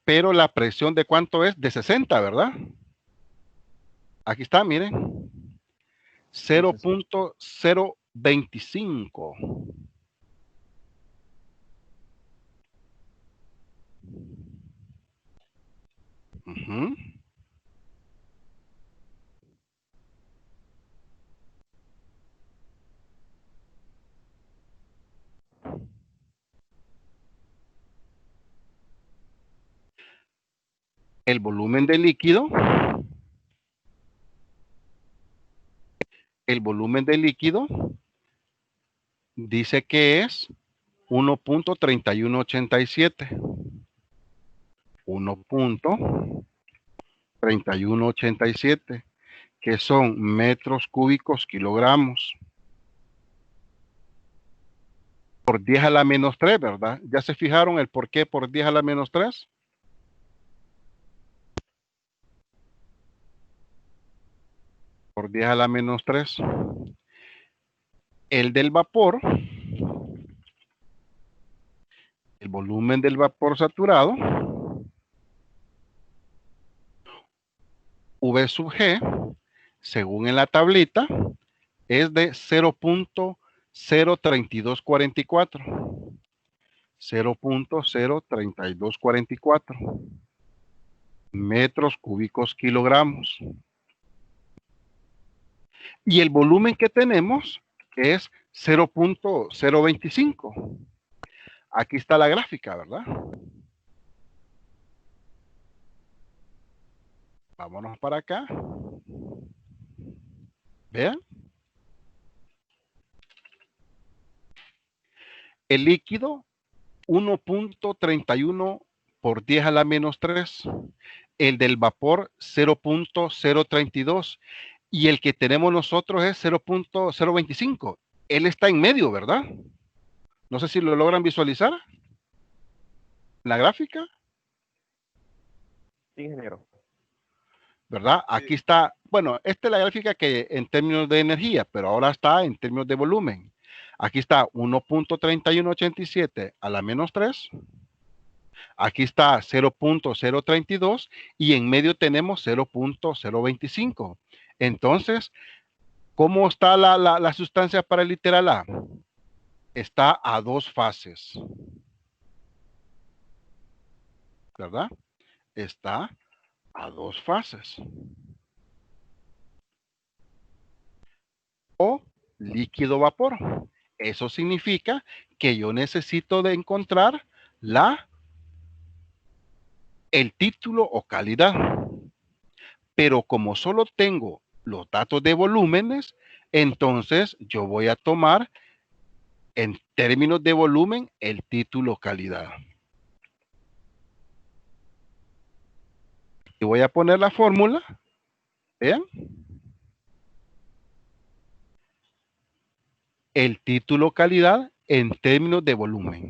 Pero la presión de cuánto es? De 60, ¿verdad? Aquí está, miren. 0.025. Uh-huh. El volumen del líquido. El volumen del líquido dice que es 1.3187. 1.3187, que son metros cúbicos kilogramos. Por 10 a la menos 3, ¿verdad? ¿Ya se fijaron el por qué por 10 a la menos 3? Por 10 a la menos 3. El del vapor, el volumen del vapor saturado, V sub G, según en la tablita, es de 0.03244. 0.03244 metros cúbicos kilogramos. Y el volumen que tenemos es 0.025. Aquí está la gráfica, ¿verdad? Vámonos para acá. Vean. El líquido, 1.31 por 10 a la menos 3. El del vapor, 0.032. Y el que tenemos nosotros es 0.025. Él está en medio, ¿verdad? No sé si lo logran visualizar. ¿La gráfica?
Sí, ingeniero.
¿Verdad? Aquí está, bueno, esta es la gráfica que en términos de energía, pero ahora está en términos de volumen. Aquí está 1.3187 a la menos 3 Aquí está 0.032 y en medio tenemos 0.025. Entonces, ¿cómo está la sustancia para el literal A? Está a dos fases. ¿Verdad? Está a dos fases. O líquido vapor. Eso significa que yo necesito de encontrar el título o calidad. Pero como solo tengo los datos de volúmenes, entonces yo voy a tomar en términos de volumen el título calidad. Y voy a poner la fórmula. Vean. El título calidad en términos de volumen.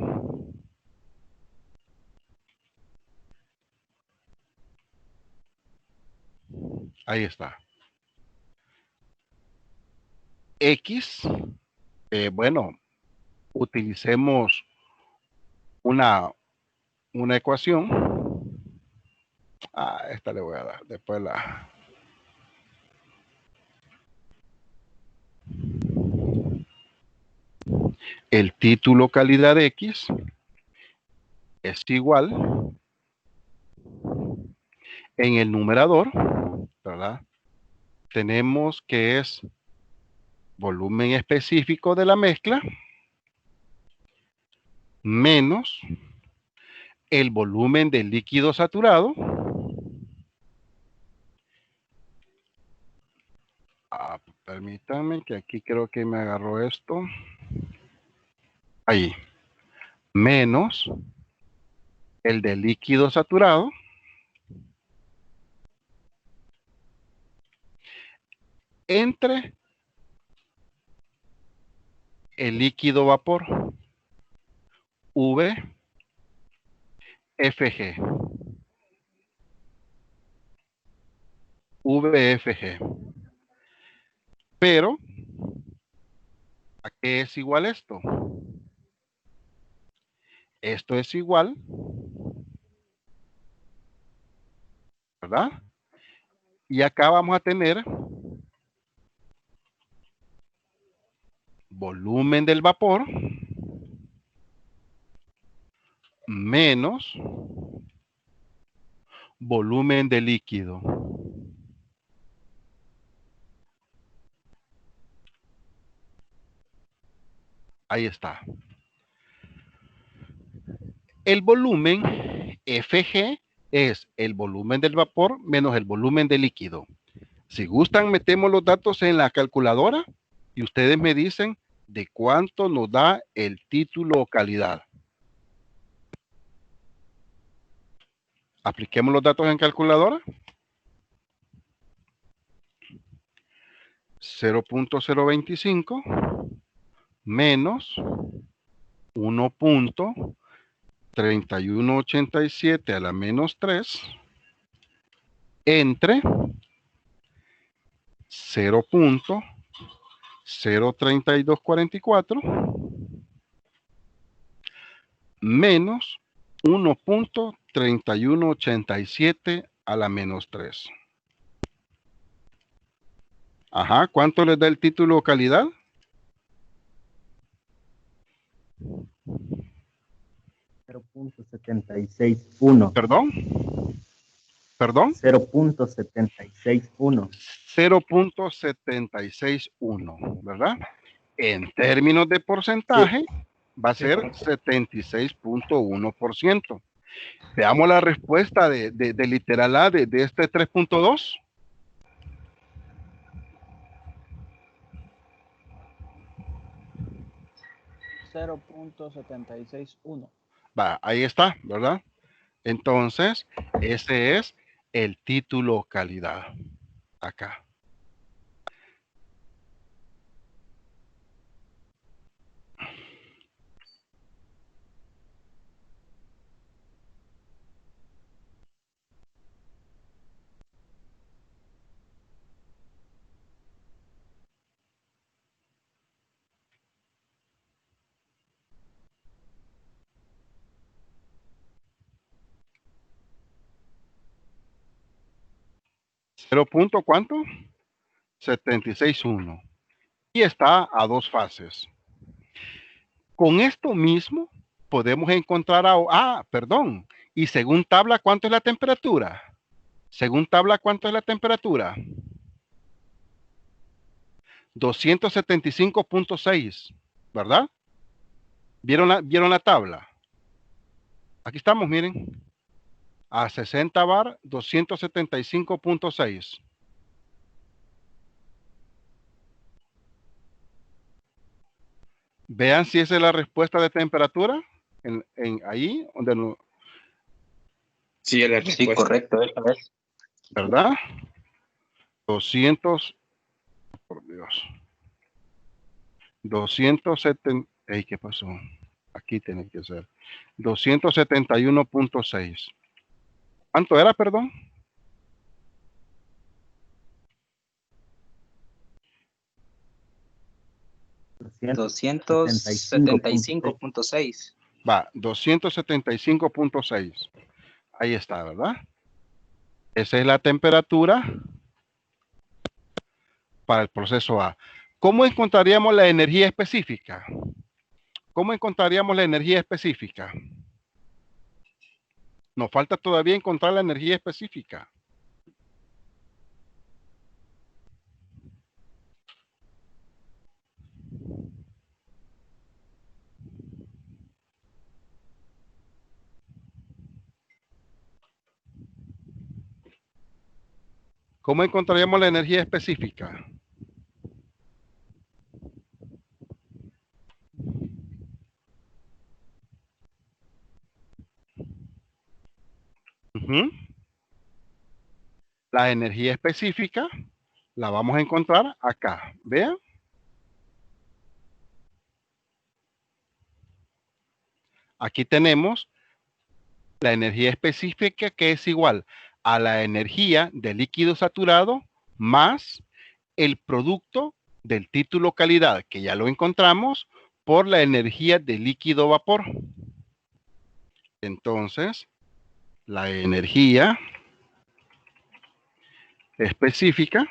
Ahí está. X, bueno, utilicemos una ecuación. Esta le voy a dar. Después el título calidad X es igual en el numerador, ¿verdad? Tenemos que es volumen específico de la mezcla menos el volumen del líquido saturado permítanme que aquí creo que me agarró esto ahí menos el del líquido saturado entre el líquido vapor VFG. Pero, ¿a qué es igual esto? Esto es igual, ¿verdad? Y acá vamos a tener volumen del vapor menos volumen de líquido. Ahí está. El volumen FG es el volumen del vapor menos el volumen de líquido. Si gustan, metemos los datos en la calculadora y ustedes me dicen de cuánto nos da el título o calidad. Apliquemos los datos en calculadora. 0.025 menos 1.3187 a la menos 3 entre 0.03244 menos 1.3187 a la menos 3. Ajá, ¿cuánto les da el título o calidad?
0.761.
¿Perdón? ¿Perdón?
0.761.
0.761, ¿verdad? En términos de porcentaje, va a ser 76.1%. Veamos la respuesta de literal A de este 3.2.
$0.761.
Va, ahí está, ¿verdad? Entonces, ese es el título calidad. Acá. 0. ¿Cuánto? 76.1. Y está a 2 fases. Con esto mismo podemos encontrar perdón. Y según tabla, ¿cuánto es la temperatura? Según tabla, ¿cuánto es la temperatura? 275.6, ¿verdad? ¿Vieron la tabla? Aquí estamos, miren. A 60 bar, 275.6. Vean si esa es la respuesta de temperatura. Ahí, donde no.
Sí, es la respuesta. Sí, correcto, esa es.
¿Verdad? 200. Por Dios. 270. ¿Qué pasó? Aquí tiene que ser. 271.6. ¿Cuánto era, perdón?
$275.6.
Va, 275.6. Ahí está, ¿verdad? Esa es la temperatura para el proceso A. ¿Cómo encontraríamos la energía específica? ¿Cómo encontraríamos la energía específica? Nos falta todavía encontrar la energía específica. ¿Cómo encontraríamos la energía específica? La energía específica la vamos a encontrar acá. Vean. Aquí tenemos la energía específica, que es igual a la energía del líquido saturado más el producto del título calidad, que ya lo encontramos, por la energía del líquido vapor. Entonces, la energía específica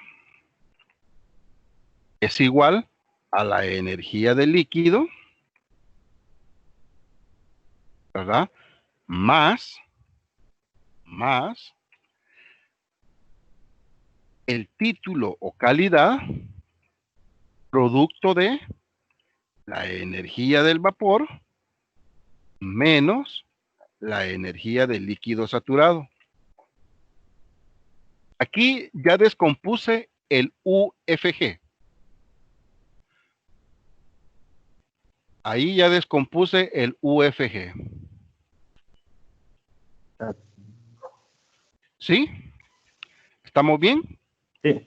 es igual a la energía del líquido, ¿verdad? Más el título o calidad producto de la energía del vapor menos la energía del líquido saturado. Aquí ya descompuse el UFG. Ahí ya descompuse el UFG. ¿Sí? ¿Estamos bien?
Sí.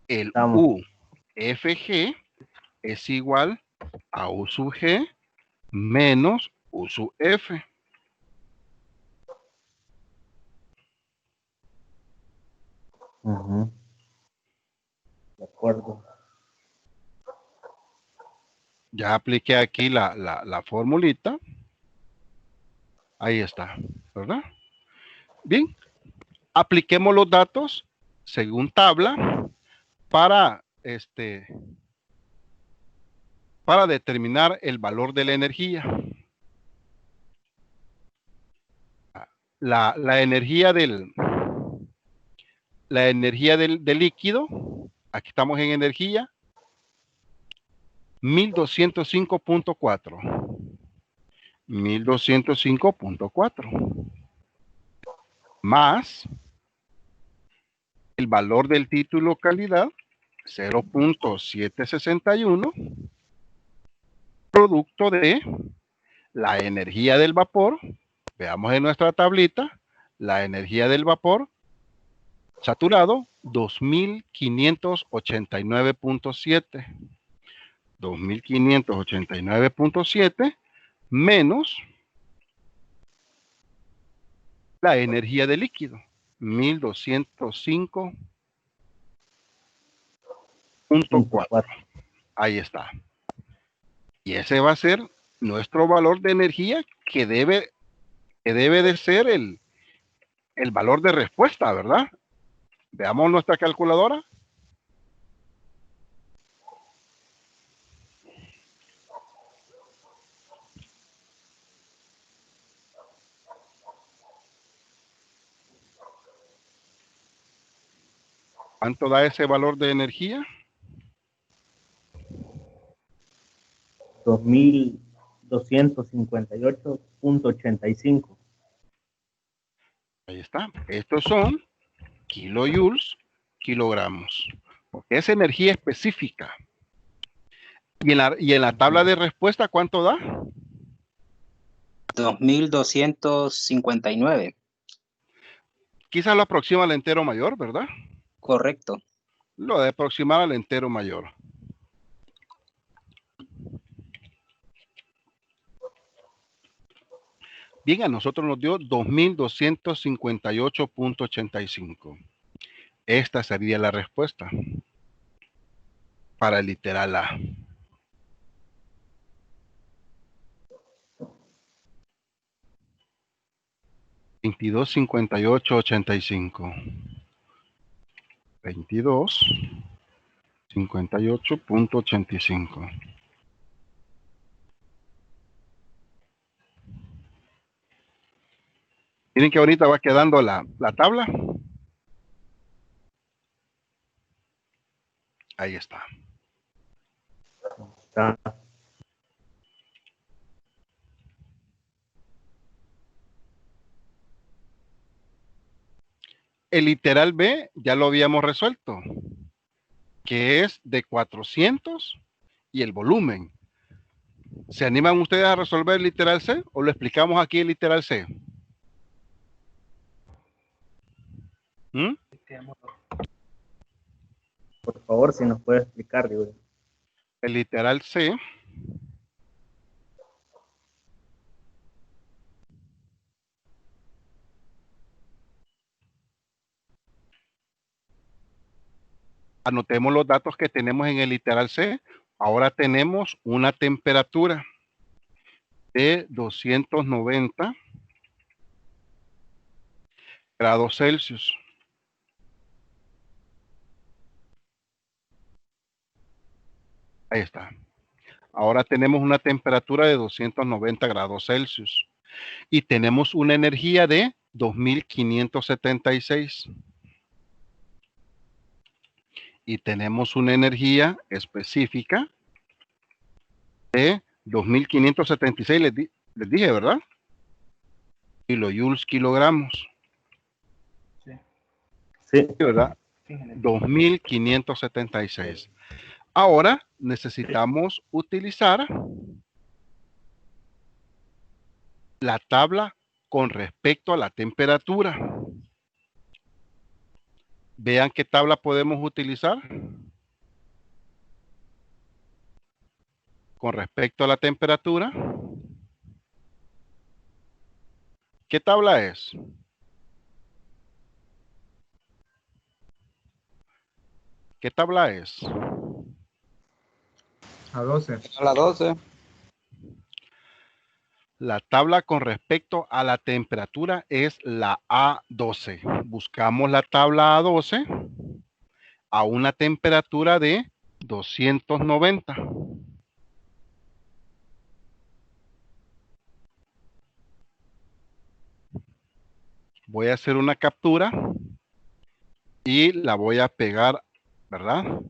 El UFG es igual a U sub G menos U sub F.
De acuerdo.
Ya apliqué aquí la formulita. Ahí está, ¿verdad? Bien. Apliquemos los datos según tabla para determinar el valor de la energía. La energía del líquido, aquí estamos en energía, 1205.4. 1205.4 más el valor del título calidad 0.761 producto de la energía del vapor. Veamos en nuestra tablita la energía del vapor saturado 2589.7. 2589.7 menos la energía del líquido 1205.4. Ahí está. Y ese va a ser nuestro valor de energía que debe de ser el valor de respuesta, ¿verdad? Veamos nuestra calculadora. ¿Cuánto da ese valor de energía?
2258.85.
Ahí está. Estos son kilojoules, kilogramos. Porque es energía específica. Y en la tabla de respuesta, ¿cuánto da?
2259.
Quizás lo aproxima al entero mayor, ¿verdad?
Correcto.
Lo de aproximar al entero mayor. Bien, a nosotros nos dio 2258.85. Esta sería la respuesta para el literal A. $22.58.85. 22.58.85. Miren que ahorita va quedando la tabla. Ahí está. El literal B ya lo habíamos resuelto, que es de 400 y el volumen. ¿Se animan ustedes a resolver el literal C o lo explicamos aquí el literal C? ¿Mm?
Por favor, si nos puede explicar, digo.
El literal C anotemos los datos que tenemos en el literal C. Ahora tenemos una temperatura de 290 grados Celsius. Ahí está. Ahora tenemos una temperatura de 290 grados Celsius. Y tenemos una energía de 2576. Y tenemos una energía específica de 2576, les dije, ¿verdad? Kilojoules, kilogramos.
Sí.
¿Verdad? 2576. Ahora necesitamos utilizar la tabla con respecto a la temperatura. Vean qué tabla podemos utilizar con respecto a la temperatura. ¿Qué tabla es? ¿Qué tabla es?
A 12.
A la 12.
La tabla con respecto a la temperatura es la A12. Buscamos la tabla A12 a una temperatura de 290. Voy a hacer una captura y la voy a pegar, ¿verdad?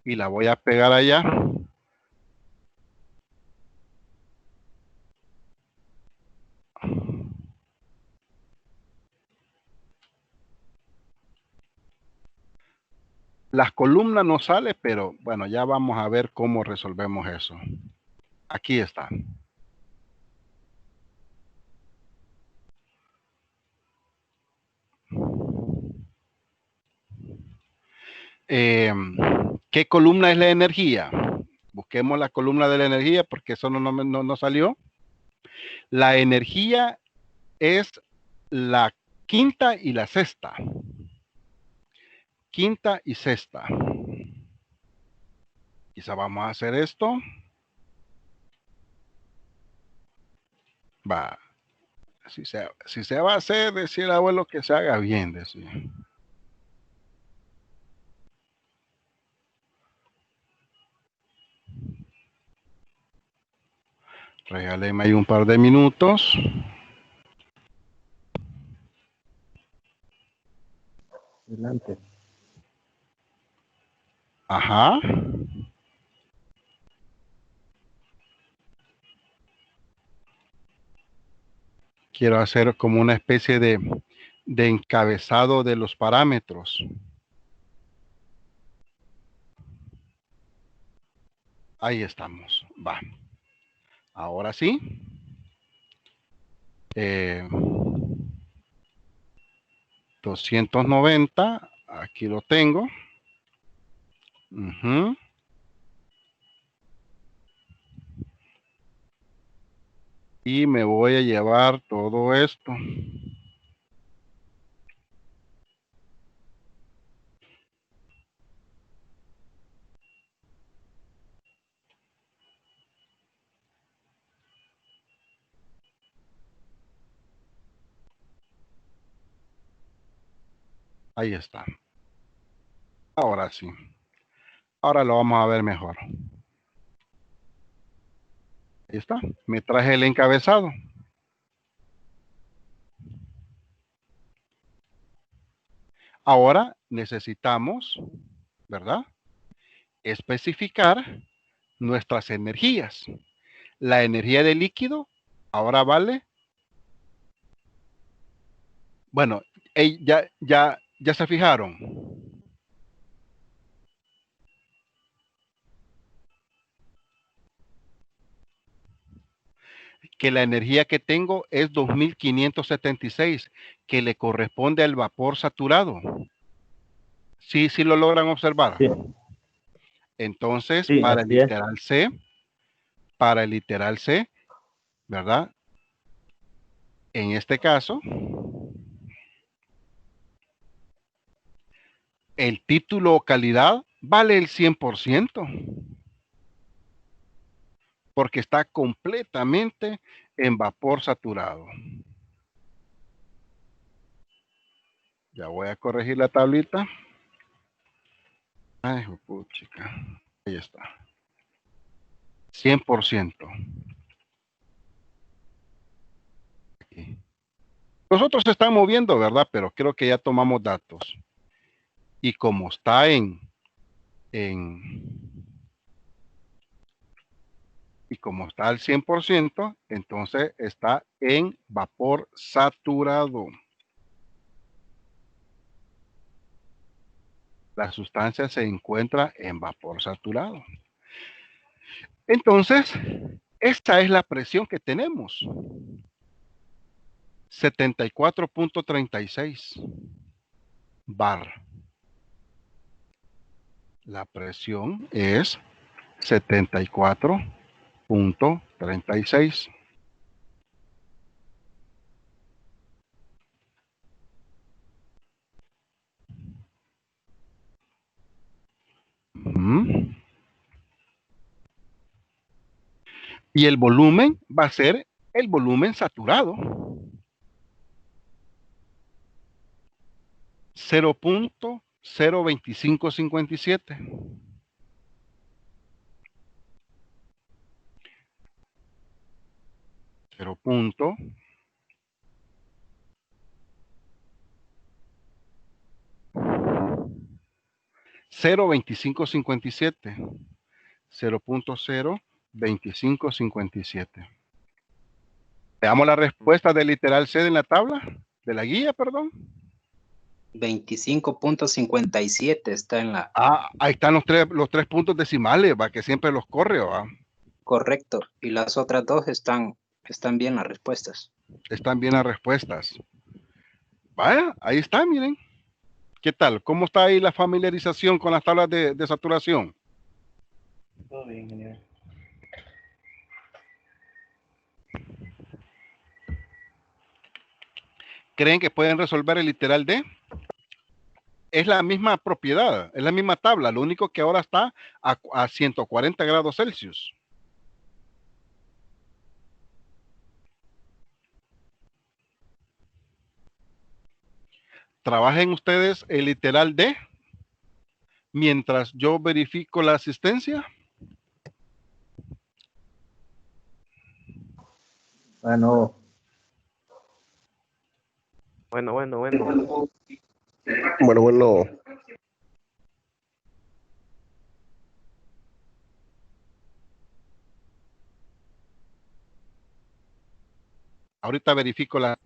Y la voy a pegar allá. Las columnas no salen, pero bueno, ya vamos a ver cómo resolvemos eso. Aquí está. ¿Qué columna es la energía? Busquemos la columna de la energía porque eso no salió. La energía es la quinta y la sexta. Quinta y sexta. Quizá vamos a hacer esto. Va. Si se va a hacer, decía el abuelo que se haga bien, decía. Regáleme ahí un par de minutos.
Adelante.
Ajá. Quiero hacer como una especie de encabezado de los parámetros. Ahí estamos. Va. Ahora sí. 290. Aquí lo tengo. Ujú. Y me voy a llevar todo esto. Ahí está. Ahora sí. Ahora lo vamos a ver mejor. Ahí está. Me traje el encabezado. Ahora necesitamos, ¿verdad? Especificar nuestras energías. La energía del líquido ahora vale. Bueno, ya se fijaron. Que la energía que tengo es 2576, que le corresponde al vapor saturado. Sí, sí lo logran observar. Sí. Entonces, sí, para el literal C, ¿verdad? En este caso, el título o calidad vale el 100%. Porque está completamente en vapor saturado. Ya voy a corregir la tablita. Ay, puchica. Ahí está. 100%. Aquí. Nosotros se están moviendo, ¿verdad? Pero creo que ya tomamos datos. Y como está y como está al 100%, entonces está en vapor saturado. La sustancia se encuentra en vapor saturado. Entonces, esta es la presión que tenemos. 74.36 bar. La presión es 74.36. Y el volumen va a ser el volumen saturado. 0.02557. Cero punto 0.2557. 0.02557. Veamos la respuesta del literal C en la tabla, de la guía, perdón.
25.57 está en la...
Ah, ahí están los tres puntos decimales, va, que siempre los corre, va.
Correcto. Y las otras dos están bien las respuestas.
Están bien las respuestas. Vaya, ahí está, miren. ¿Qué tal? ¿Cómo está ahí la familiarización con las tablas de saturación?
Todo bien, ingeniero.
¿Creen que pueden resolver el literal D? Es la misma propiedad, es la misma tabla, lo único que ahora está a 140 grados Celsius. Trabajen ustedes el literal D mientras yo verifico la asistencia.
Bueno.
Bueno.
Bueno.
Ahorita verifico la...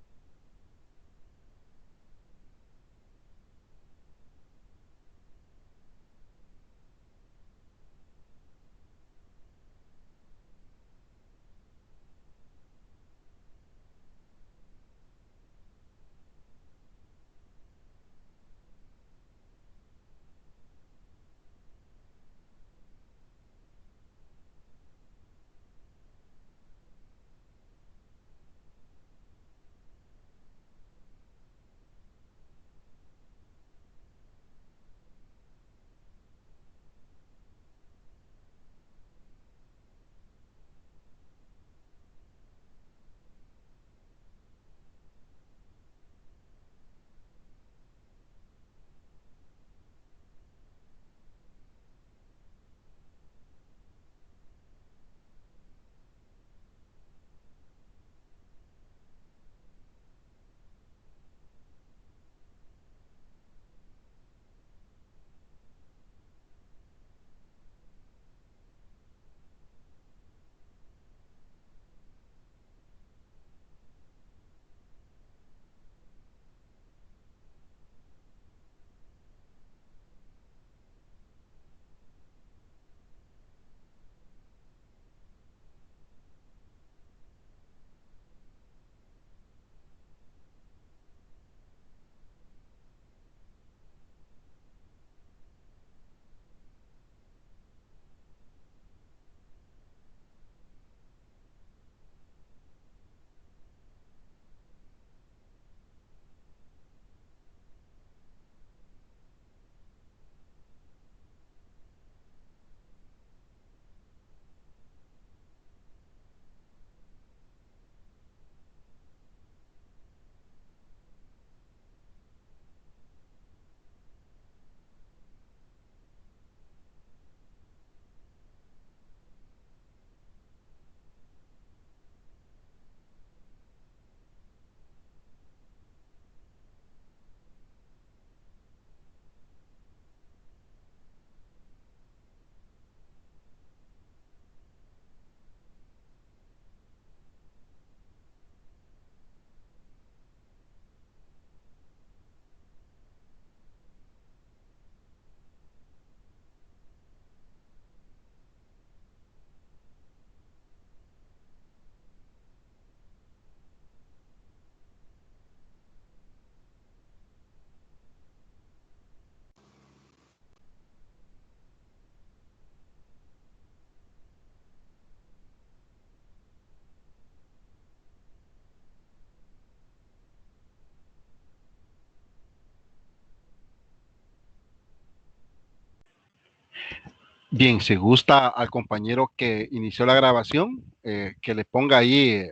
Bien, si gusta al compañero que inició la grabación, que le ponga ahí,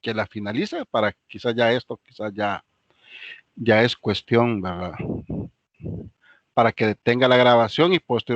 que la finalice, para quizás ya esto, quizás ya es cuestión, ¿verdad? Para que detenga la grabación y posteriormente